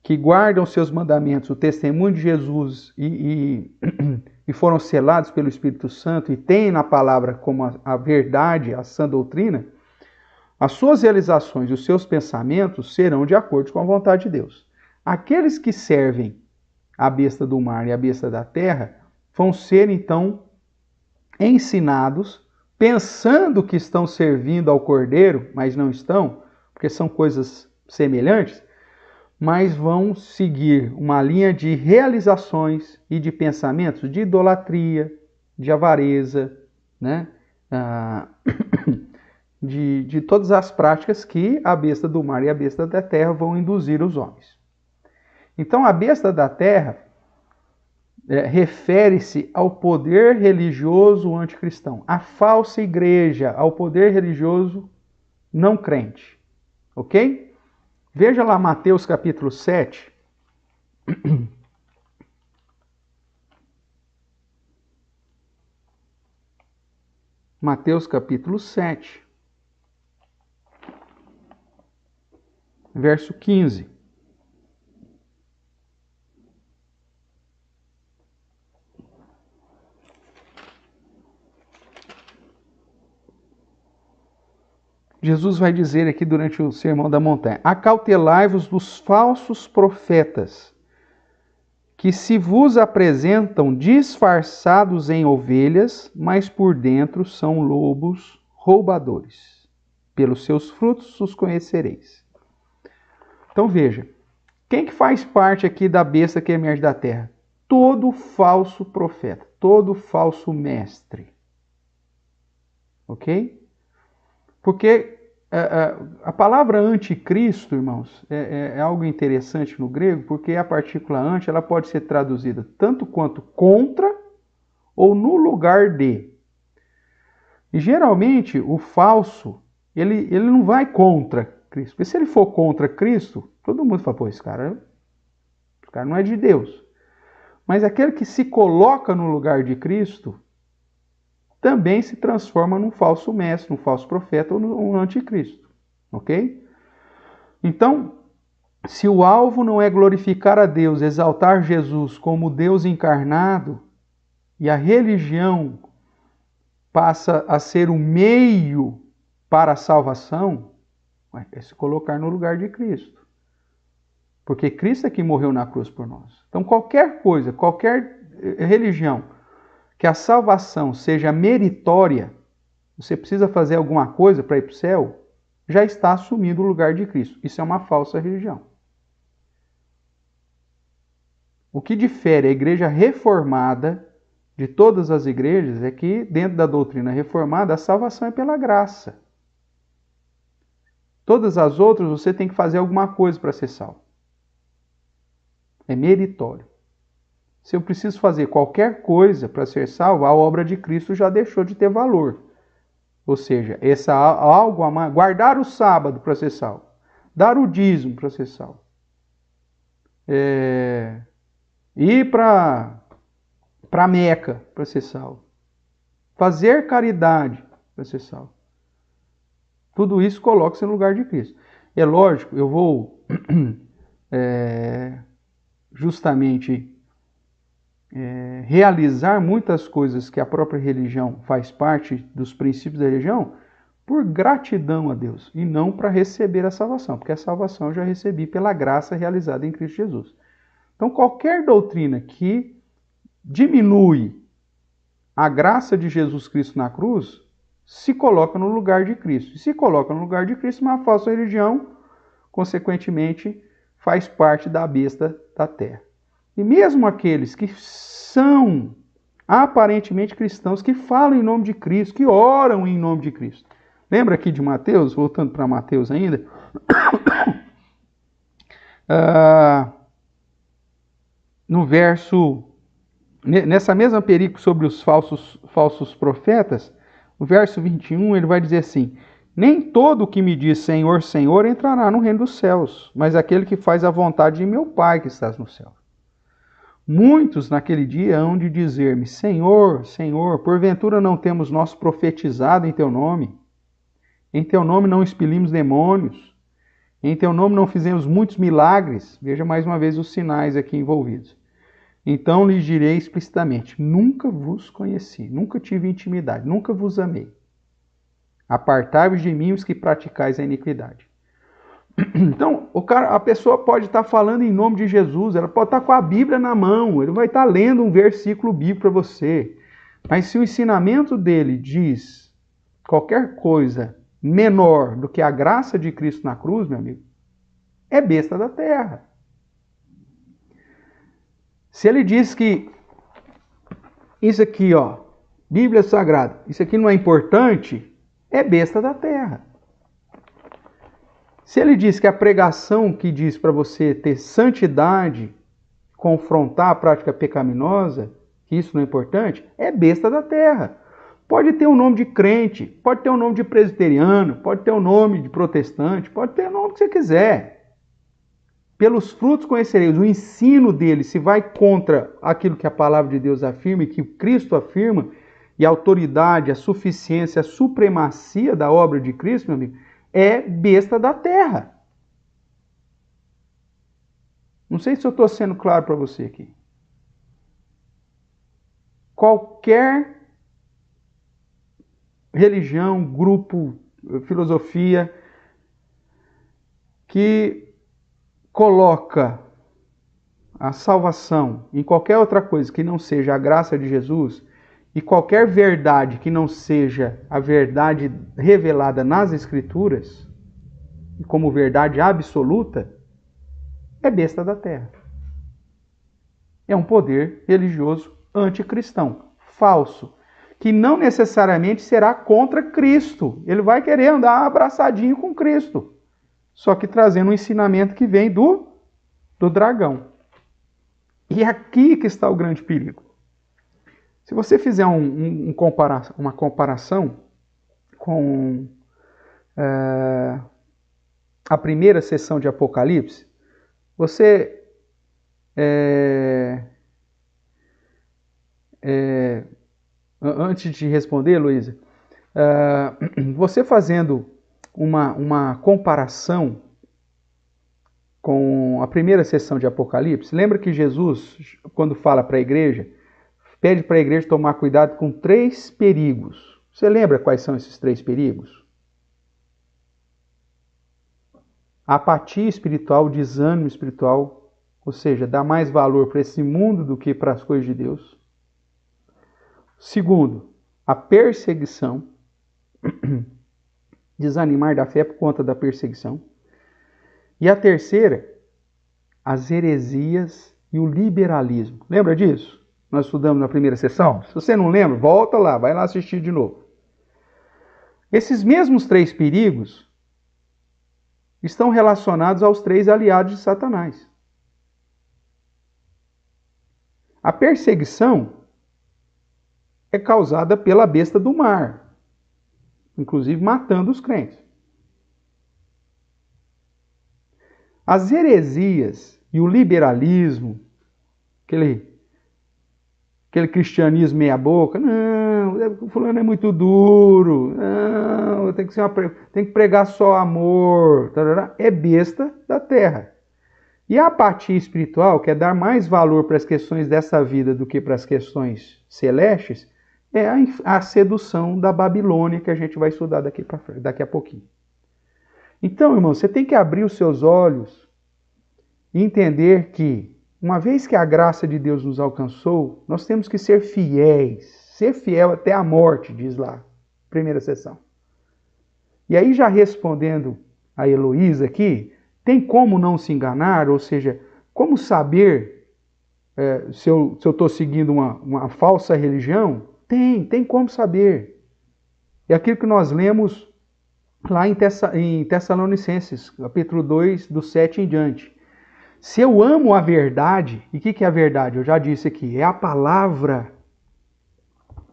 que guardam seus mandamentos, o testemunho de Jesus e foram selados pelo Espírito Santo e têm na palavra como a verdade, a sã doutrina, as suas realizações e os seus pensamentos serão de acordo com a vontade de Deus. Aqueles que servem a besta do mar e a besta da terra vão ser então ensinados, pensando que estão servindo ao Cordeiro, mas não estão, porque são coisas semelhantes, mas vão seguir uma linha de realizações e de pensamentos de idolatria, de avareza, né? De todas as práticas que a besta do mar e a besta da terra vão induzir os homens. Então, a besta da terra refere-se ao poder religioso anticristão, à falsa igreja, ao poder religioso não crente. Ok? Veja lá Mateus capítulo 7. Mateus capítulo 7. Verso 15. Jesus vai dizer aqui durante o Sermão da Montanha: acautelai-vos dos falsos profetas, que se vos apresentam disfarçados em ovelhas, mas por dentro são lobos roubadores. Pelos seus frutos os conhecereis. Então veja, quem que faz parte aqui da besta que emerge da terra? Todo falso profeta, todo falso mestre. Ok? Porque a palavra anticristo, irmãos, é algo interessante no grego, porque a partícula anti ela pode ser traduzida tanto quanto contra ou no lugar de. E geralmente o falso, ele não vai contra Cristo. Porque se ele for contra Cristo, todo mundo fala, pô, esse cara não é de Deus. Mas aquele que se coloca no lugar de Cristo também se transforma num falso mestre, num falso profeta ou num anticristo. Ok? Então, se o alvo não é glorificar a Deus, exaltar Jesus como Deus encarnado, e a religião passa a ser o meio para a salvação, é se colocar no lugar de Cristo. Porque Cristo é que morreu na cruz por nós. Então, qualquer coisa, qualquer religião, que a salvação seja meritória, você precisa fazer alguma coisa para ir para o céu, já está assumindo o lugar de Cristo. Isso é uma falsa religião. O que difere a igreja reformada de todas as igrejas é que, dentro da doutrina reformada, a salvação é pela graça. Todas as outras você tem que fazer alguma coisa para ser salvo. É meritório. Se eu preciso fazer qualquer coisa para ser salvo, a obra de Cristo já deixou de ter valor. Ou seja, algo a mais, guardar o sábado para ser salvo, dar o dízimo para ser salvo, ir para Meca para ser salvo, fazer caridade para ser salvo. Tudo isso coloca-se no lugar de Cristo. É lógico, eu vou justamente realizar muitas coisas que a própria religião faz parte dos princípios da religião por gratidão a Deus e não para receber a salvação, porque a salvação eu já recebi pela graça realizada em Cristo Jesus. Então, qualquer doutrina que diminui a graça de Jesus Cristo na cruz se coloca no lugar de Cristo. E se coloca no lugar de Cristo, uma falsa religião, consequentemente, faz parte da besta da terra. E mesmo aqueles que são aparentemente cristãos, que falam em nome de Cristo, que oram em nome de Cristo. Lembra aqui de Mateus, voltando para Mateus ainda? No verso, nessa mesma perícope sobre os falsos profetas, no verso 21, ele vai dizer assim: nem todo o que me diz Senhor, Senhor entrará no reino dos céus, mas aquele que faz a vontade de meu Pai que estás no céu. Muitos naquele dia hão de dizer-me: Senhor, Senhor, porventura não temos nós profetizado em teu nome? Em teu nome não expelimos demônios? Em teu nome não fizemos muitos milagres? Veja mais uma vez os sinais aqui envolvidos. Então lhes direi explicitamente: nunca vos conheci, nunca tive intimidade, nunca vos amei. Apartai-vos de mim os que praticais a iniquidade. Então, a pessoa pode estar falando em nome de Jesus, ela pode estar com a Bíblia na mão, ele vai estar lendo um versículo bíblico para você. Mas se o ensinamento dele diz qualquer coisa menor do que a graça de Cristo na cruz, meu amigo, é besta da terra. Se ele diz que isso aqui, ó, Bíblia Sagrada, isso aqui não é importante, é besta da terra. Se ele diz que a pregação que diz para você ter santidade, confrontar a prática pecaminosa, que isso não é importante, é besta da terra. Pode ter o nome de crente, pode ter o nome de presbiteriano, pode ter o nome de protestante, pode ter o nome que você quiser. Pelos frutos conhecereis. O ensino dele, se vai contra aquilo que a palavra de Deus afirma e que Cristo afirma, e a autoridade, a suficiência, a supremacia da obra de Cristo, meu amigo, é besta da terra. Não sei se eu estou sendo claro para você aqui. Qualquer religião, grupo, filosofia que coloca a salvação em qualquer outra coisa que não seja a graça de Jesus, e qualquer verdade que não seja a verdade revelada nas Escrituras, como verdade absoluta, é besta da terra. É um poder religioso anticristão, falso, que não necessariamente será contra Cristo. Ele vai querer andar abraçadinho com Cristo, só que trazendo um ensinamento que vem do dragão. E é aqui que está o grande perigo. Se você fizer uma comparação com a primeira sessão de Apocalipse, você antes de responder, Luísa, você fazendo uma comparação com a primeira sessão de Apocalipse, lembra que Jesus, quando fala para a igreja, pede para a igreja tomar cuidado com 3 perigos. Você lembra quais são esses 3 perigos? A apatia espiritual, o desânimo espiritual, ou seja, dar mais valor para esse mundo do que para as coisas de Deus. Segundo, a perseguição, desanimar da fé por conta da perseguição. E a terceira, as heresias e o liberalismo. Lembra disso? Nós estudamos na primeira sessão. Se você não lembra, volta lá, vai lá assistir de novo. Esses mesmos 3 perigos estão relacionados aos 3 aliados de Satanás. A perseguição é causada pela besta do mar, inclusive matando os crentes. As heresias e o liberalismo, aquele cristianismo meia boca, não, o fulano é muito duro, não, tem que pregar só amor, é besta da terra. E a apatia espiritual, que é dar mais valor para as questões dessa vida do que para as questões celestes, é a sedução da Babilônia, que a gente vai estudar daqui a pouquinho. Então, irmão, você tem que abrir os seus olhos e entender que, uma vez que a graça de Deus nos alcançou, nós temos que ser fiéis. Ser fiel até a morte, diz lá, primeira sessão. E aí, já respondendo a Heloísa aqui, tem como não se enganar? Ou seja, como saber se eu estou seguindo uma falsa religião? Tem como saber. É aquilo que nós lemos lá em Tessalonicenses, capítulo 2, do 7 em diante. Se eu amo a verdade, e o que é a verdade? Eu já disse aqui, é a palavra.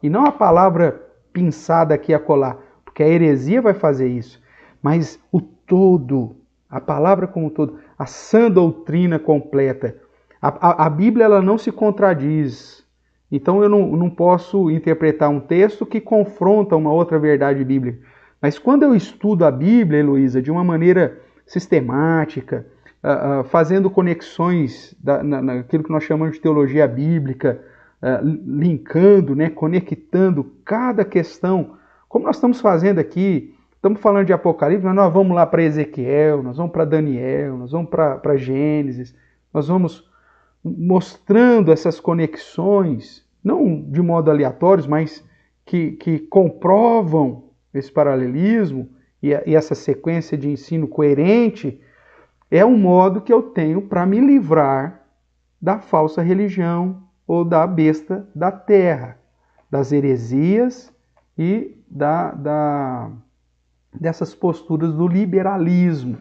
E não a palavra pinçada aqui a colar, porque a heresia vai fazer isso. Mas o todo, a palavra como um todo, a sã doutrina completa. A Bíblia ela não se contradiz. Então eu não posso interpretar um texto que confronta uma outra verdade bíblica. Mas quando eu estudo a Bíblia, Heloísa, de uma maneira sistemática, fazendo conexões naquilo que nós chamamos de teologia bíblica, linkando, né, conectando cada questão, como nós estamos fazendo aqui, estamos falando de Apocalipse, mas nós vamos lá para Ezequiel, nós vamos para Daniel, nós vamos para Gênesis, nós vamos mostrando essas conexões, não de modo aleatório, mas que comprovam esse paralelismo e essa sequência de ensino coerente, é um modo que eu tenho para me livrar da falsa religião ou da besta da terra, das heresias e dessas posturas do liberalismo.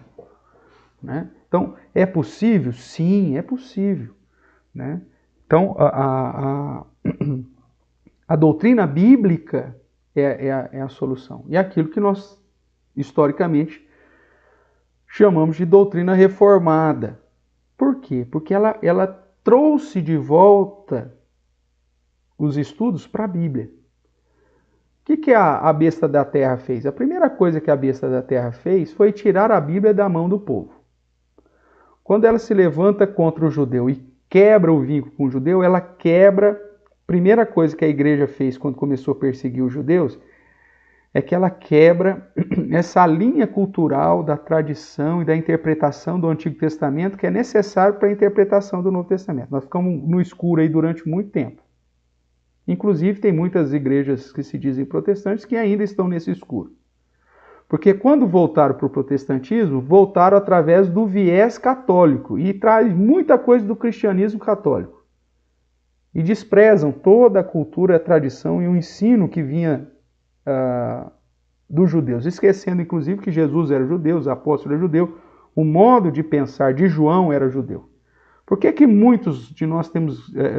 Né? Então, é possível? Sim, é possível. Né? Então, a doutrina bíblica é a solução. E é aquilo que nós, historicamente, chamamos de doutrina reformada. Por quê? Porque ela trouxe de volta os estudos para a Bíblia. O que a besta da terra fez? A primeira coisa que a besta da terra fez foi tirar a Bíblia da mão do povo. Quando ela se levanta contra o judeu e quebra o vínculo com o judeu, ela quebra. A primeira coisa que a igreja fez quando começou a perseguir os judeus é que ela quebra essa linha cultural da tradição e da interpretação do Antigo Testamento que é necessário para a interpretação do Novo Testamento. Nós ficamos no escuro aí durante muito tempo. Inclusive, tem muitas igrejas que se dizem protestantes que ainda estão nesse escuro. Porque quando voltaram para o protestantismo, voltaram através do viés católico e traz muita coisa do cristianismo católico. E desprezam toda a cultura, a tradição e o ensino que vinha dos judeus, esquecendo inclusive que Jesus era judeu, os apóstolos eram judeus, o modo de pensar de João era judeu. Por que muitos de nós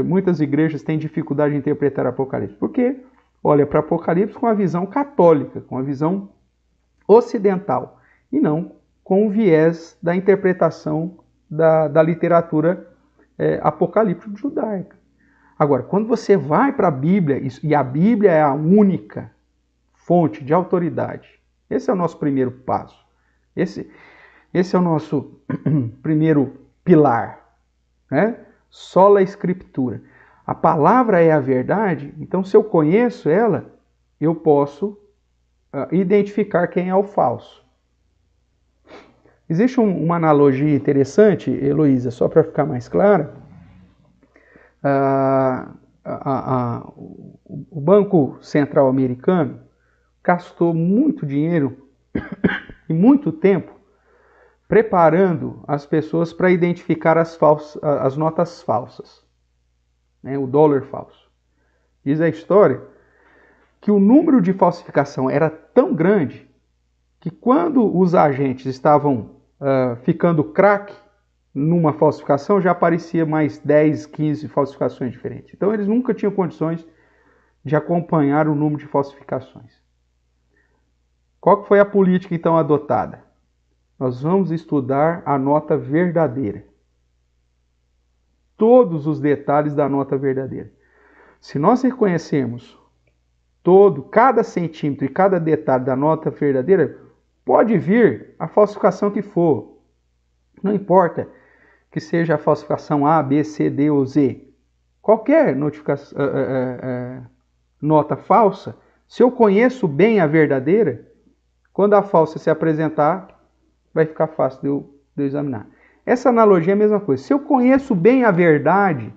muitas igrejas têm dificuldade de interpretar Apocalipse? Porque olha para Apocalipse com a visão católica, com a visão ocidental, e não com o viés da interpretação da literatura apocalíptica judaica. Agora, quando você vai para a Bíblia, e a Bíblia é a única fonte de autoridade, esse é o nosso primeiro passo. Esse é o nosso primeiro pilar. Né? Sola Escritura. A palavra é a verdade, então se eu conheço ela, eu posso identificar quem é o falso. Existe uma analogia interessante, Heloísa, só para ficar mais clara. O Banco Central Americano gastou muito dinheiro e muito tempo preparando as pessoas para identificar as notas falsas, né? O dólar falso. Diz a história que o número de falsificação era tão grande que quando os agentes estavam ficando craque numa falsificação, já aparecia mais 10, 15 falsificações diferentes. Então eles nunca tinham condições de acompanhar o número de falsificações. Qual que foi a política então adotada? Nós vamos estudar a nota verdadeira. Todos os detalhes da nota verdadeira. Se nós reconhecermos cada centímetro e cada detalhe da nota verdadeira, pode vir a falsificação que for. Não importa que seja a falsificação A, B, C, D ou Z, qualquer notificação, nota falsa, se eu conheço bem a verdadeira, quando a falsa se apresentar, vai ficar fácil de eu examinar. Essa analogia é a mesma coisa. Se eu conheço bem a verdade,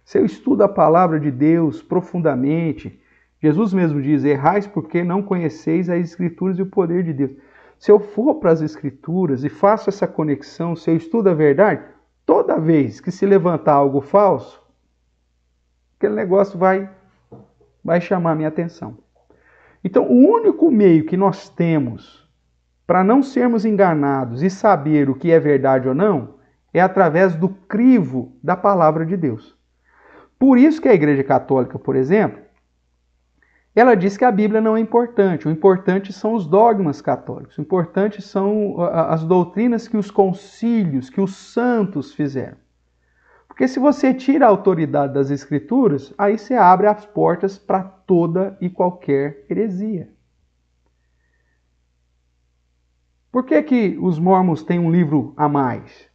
se eu estudo a palavra de Deus profundamente, Jesus mesmo diz, errais porque não conheceis as Escrituras e o poder de Deus. Se eu for para as Escrituras e faço essa conexão, se eu estudo a verdade, toda vez que se levantar algo falso, aquele negócio vai chamar a minha atenção. Então, o único meio que nós temos para não sermos enganados e saber o que é verdade ou não, é através do crivo da palavra de Deus. Por isso que a Igreja Católica, por exemplo, ela diz que a Bíblia não é importante. O importante são os dogmas católicos. O importante são as doutrinas que os concílios, que os santos fizeram. Porque se você tira a autoridade das Escrituras, aí você abre as portas para toda e qualquer heresia. Por que os mormons têm um livro a mais?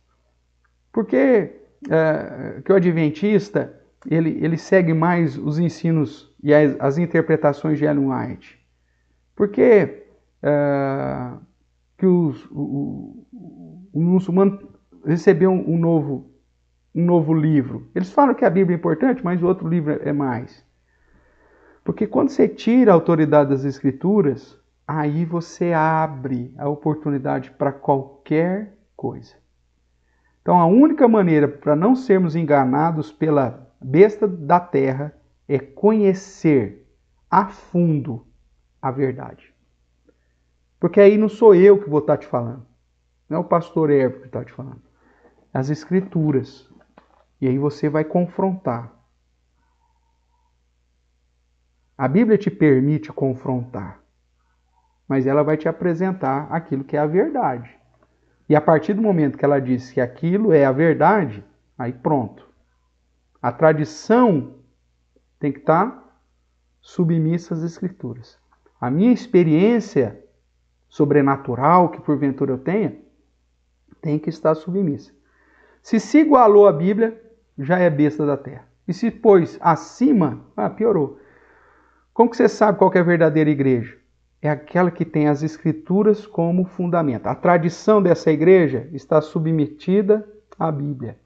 Porque que o adventista ele segue mais os ensinos e as interpretações de Ellen White? Por que o muçulmano recebeu um novo livro? Eles falam que a Bíblia é importante, mas o outro livro é mais. Porque quando você tira a autoridade das Escrituras, aí você abre a oportunidade para qualquer coisa. Então a única maneira para não sermos enganados pela besta da terra é conhecer a fundo a verdade. Porque aí não sou eu que vou estar te falando. Não é o pastor Herbo que está te falando. As Escrituras. E aí você vai confrontar. A Bíblia te permite confrontar. Mas ela vai te apresentar aquilo que é a verdade. E a partir do momento que ela diz que aquilo é a verdade, aí pronto. A tradição tem que estar submissa às Escrituras. A minha experiência sobrenatural, que porventura eu tenha, tem que estar submissa. Se igualou à Bíblia, já é besta da terra. E se pôs acima, piorou. Como que você sabe qual que é a verdadeira igreja? É aquela que tem as Escrituras como fundamento. A tradição dessa igreja está submetida à Bíblia.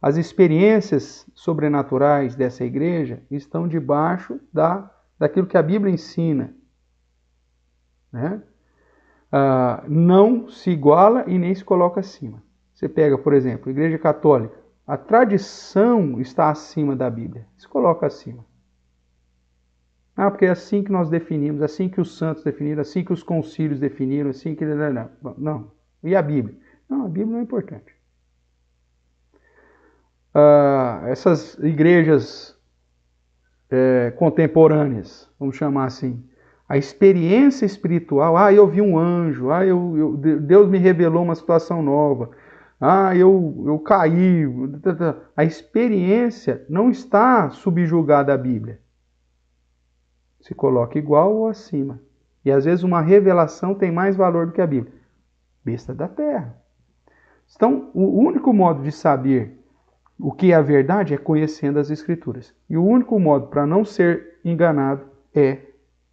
As experiências sobrenaturais dessa igreja estão debaixo daquilo que a Bíblia ensina. Né? Não se iguala e nem se coloca acima. Você pega, por exemplo, a Igreja Católica. A tradição está acima da Bíblia. Se coloca acima. Porque é assim que nós definimos, assim que os santos definiram, assim que os concílios definiram, assim que... Não. E a Bíblia? Não, a Bíblia não é importante. Essas igrejas contemporâneas, vamos chamar assim, a experiência espiritual, eu vi um anjo, Deus me revelou uma situação nova, eu caí. A experiência não está subjugada à Bíblia. Se coloca igual ou acima. E às vezes uma revelação tem mais valor do que a Bíblia. Besta da terra. Então, o único modo de saber o que é a verdade é conhecendo as Escrituras. E o único modo para não ser enganado é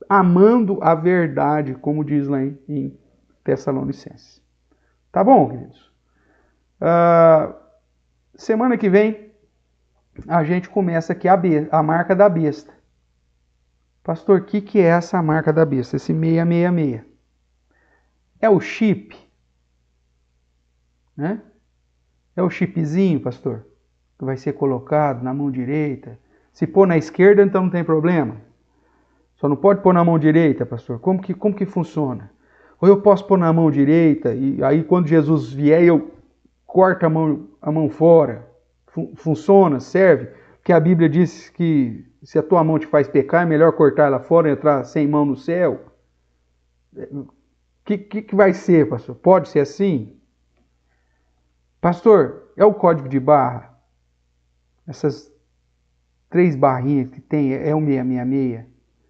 amando a verdade, como diz lá em Tessalonicenses. Tá bom, queridos? Semana que vem a gente começa aqui a marca da besta. Pastor, o que é essa marca da besta? Esse 666. É o chip? Né? É o chipzinho, pastor? Que vai ser colocado na mão direita. Se pôr na esquerda, então não tem problema. Só não pode pôr na mão direita, pastor. Como que funciona? Ou eu posso pôr na mão direita e aí quando Jesus vier eu corto a mão fora. Funciona? Serve? Porque a Bíblia diz que se a tua mão te faz pecar, é melhor cortar ela fora e entrar sem mão no céu. O que vai ser, pastor? Pode ser assim? Pastor, é o código de barra? Essas 3 barrinhas que tem, é o 666?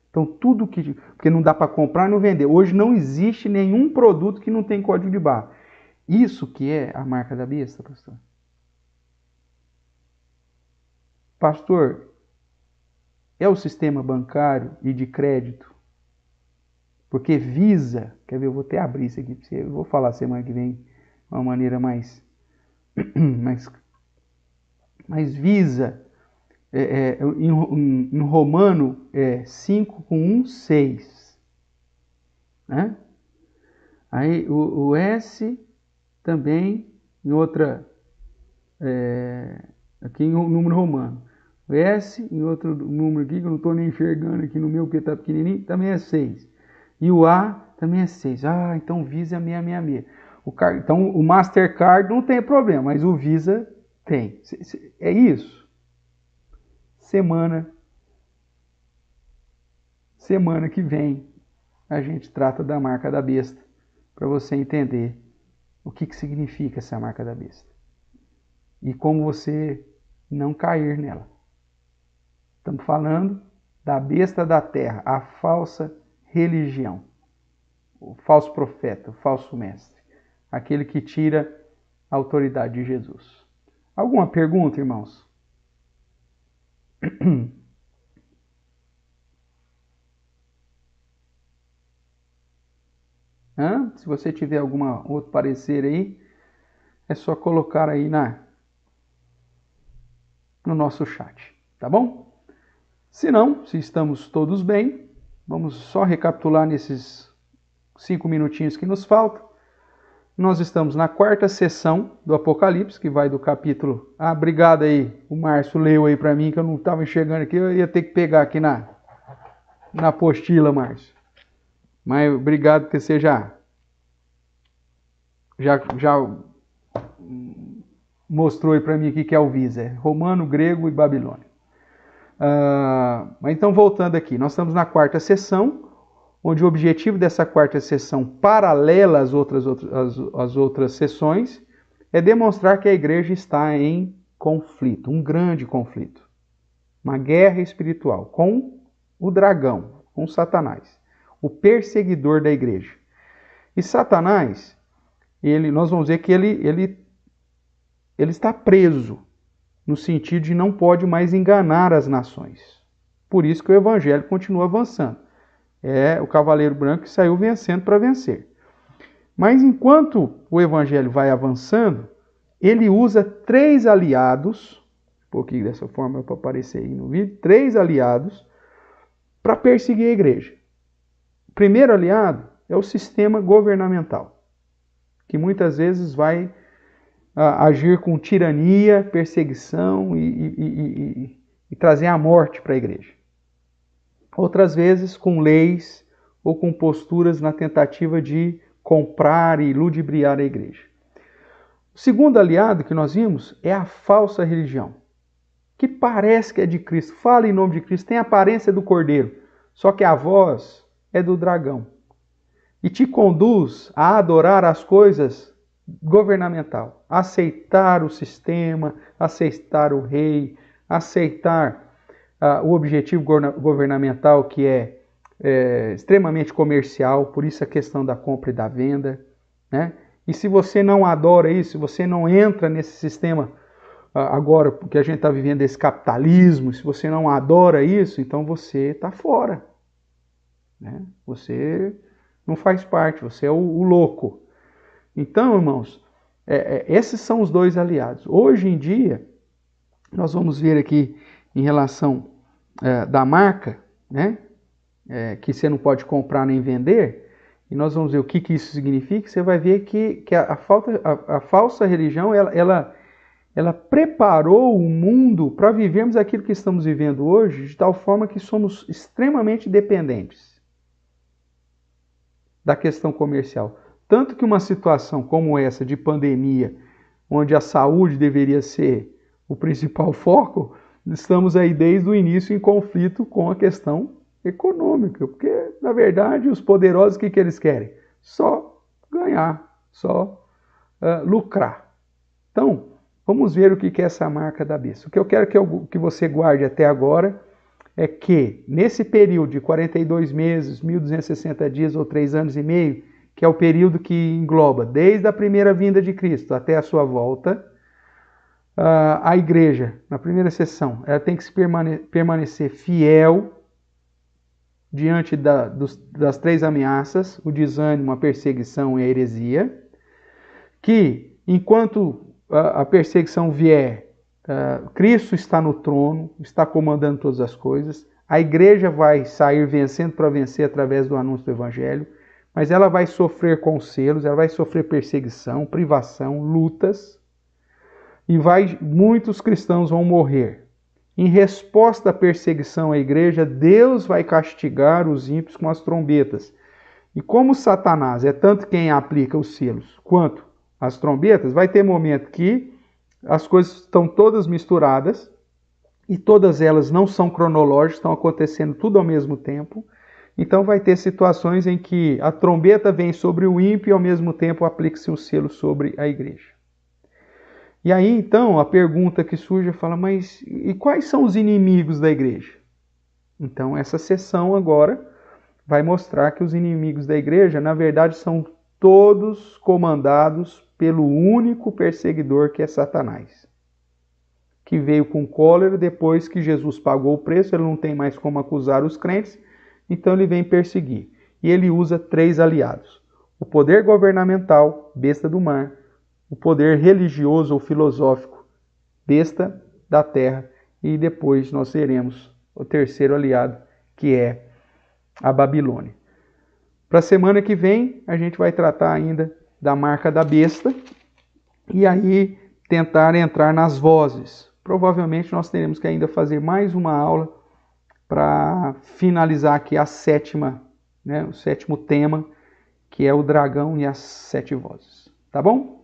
Então tudo que... Porque não dá para comprar e não vender. Hoje não existe nenhum produto que não tem código de barra. Isso que é a marca da besta, pastor? pastor, é o sistema bancário e de crédito? Porque Visa, quer ver, eu vou até abrir isso aqui para você, eu vou falar semana que vem de uma maneira mais Visa, em Romano, 5 com 1, 6. Né? Aí o S também, em outra, aqui em um número romano. O S, em outro número aqui, que eu não estou nem enxergando aqui no meu, porque está pequenininho, também é 6. E o A também é 6. Ah, então Visa é 666. Então o Mastercard não tem problema, mas o Visa tem. É isso. Semana que vem a gente trata da marca da besta, para você entender o que significa essa marca da besta e como você não cair nela. Estamos falando da besta da terra, a falsa religião, o falso profeta, o falso mestre, aquele que tira a autoridade de Jesus. Alguma pergunta, irmãos? Se você tiver algum outro parecer aí, é só colocar aí no nosso chat, tá bom? Se não, se estamos todos bem, vamos só recapitular nesses 5 minutinhos que nos faltam. Nós estamos na 4ª sessão do Apocalipse, que vai do capítulo... obrigado aí, o Márcio leu aí para mim, que eu não estava enxergando aqui, eu ia ter que pegar aqui na apostila, Márcio. Mas obrigado porque você já mostrou aí para mim aqui que é o Visa, romano, grego e babilônio. Mas então voltando aqui, nós estamos na 4ª sessão, onde o objetivo dessa 4ª sessão, paralela às outras sessões, é demonstrar que a igreja está em conflito, um grande conflito, uma guerra espiritual com o dragão, com Satanás, o perseguidor da igreja. E Satanás, nós vamos ver que ele está preso, no sentido de não pode mais enganar as nações. Por isso que o evangelho continua avançando. É o cavaleiro branco que saiu vencendo para vencer. Mas enquanto o evangelho vai avançando, ele usa 3 aliados, um pouquinho dessa forma para aparecer aí no vídeo, 3 aliados para perseguir a igreja. O primeiro aliado é o sistema governamental, que muitas vezes vai agir com tirania, perseguição e trazer a morte para a igreja. Outras vezes com leis ou com posturas na tentativa de comprar e ludibriar a igreja. O segundo aliado que nós vimos é a falsa religião, que parece que é de Cristo, fala em nome de Cristo, tem a aparência do cordeiro, só que a voz é do dragão. E te conduz a adorar as coisas governamental, aceitar o sistema, aceitar o rei, aceitar o objetivo governamental que é extremamente comercial, por isso a questão da compra e da venda, né? E se você não adora isso, se você não entra nesse sistema agora, porque a gente está vivendo esse capitalismo, se você não adora isso, então você está fora, né? Você não faz parte, você é o louco. Então, irmãos, esses são os 2 aliados. Hoje em dia, nós vamos ver aqui em relação da marca, né? Que você não pode comprar nem vender, e nós vamos ver o que isso significa. Você vai ver que a falsa religião, ela preparou o mundo para vivermos aquilo que estamos vivendo hoje, de tal forma que somos extremamente dependentes da questão comercial. Tanto que uma situação como essa de pandemia, onde a saúde deveria ser o principal foco, estamos aí desde o início em conflito com a questão econômica, porque, na verdade, os poderosos, o que eles querem? Só ganhar, só lucrar. Então, vamos ver o que é essa marca da besta. O que eu quero que você guarde até agora é que, nesse período de 42 meses, 1.260 dias ou 3 anos e meio, que é o período que engloba desde a primeira vinda de Cristo até a sua volta, A igreja, na primeira sessão, ela tem que permanecer fiel diante das três ameaças, o desânimo, a perseguição e a heresia, que enquanto a perseguição vier, Cristo está no trono, está comandando todas as coisas, a igreja vai sair vencendo para vencer através do anúncio do evangelho, mas ela vai sofrer com selos, ela vai sofrer perseguição, privação, lutas, e muitos cristãos vão morrer. Em resposta à perseguição à igreja, Deus vai castigar os ímpios com as trombetas. E como Satanás é tanto quem aplica os selos quanto as trombetas, vai ter momento que as coisas estão todas misturadas e todas elas não são cronológicas, estão acontecendo tudo ao mesmo tempo. Então vai ter situações em que a trombeta vem sobre o ímpio e ao mesmo tempo aplica-se o selo sobre a igreja. E aí, então, a pergunta que surge fala, mas e quais são os inimigos da igreja? Então, essa sessão agora vai mostrar que os inimigos da igreja, na verdade, são todos comandados pelo único perseguidor que é Satanás, que veio com cólera depois que Jesus pagou o preço, ele não tem mais como acusar os crentes, então ele vem perseguir. E ele usa 3 aliados: o poder governamental, besta do mar, o poder religioso ou filosófico, besta da terra, e depois nós teremos o terceiro aliado, que é a Babilônia. Para a semana que vem, a gente vai tratar ainda da marca da besta, e aí tentar entrar nas vozes. Provavelmente nós teremos que ainda fazer mais uma aula para finalizar aqui a sétima, né, o sétimo tema, que é o dragão e as 7 vozes. Tá bom?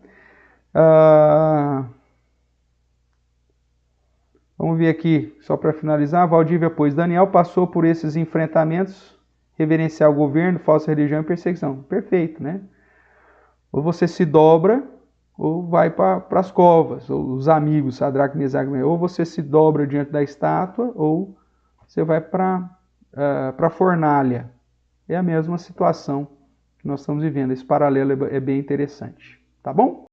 Vamos ver aqui, só para finalizar, Valdívia, pois Daniel passou por esses enfrentamentos, reverenciar o governo, falsa religião e perseguição. Perfeito, né? Ou você se dobra, ou vai para as covas, ou os amigos, Sadraque, Mesaque, ou você se dobra diante da estátua, ou você vai para a fornalha. É a mesma situação que nós estamos vivendo. Esse paralelo é bem interessante. Tá bom?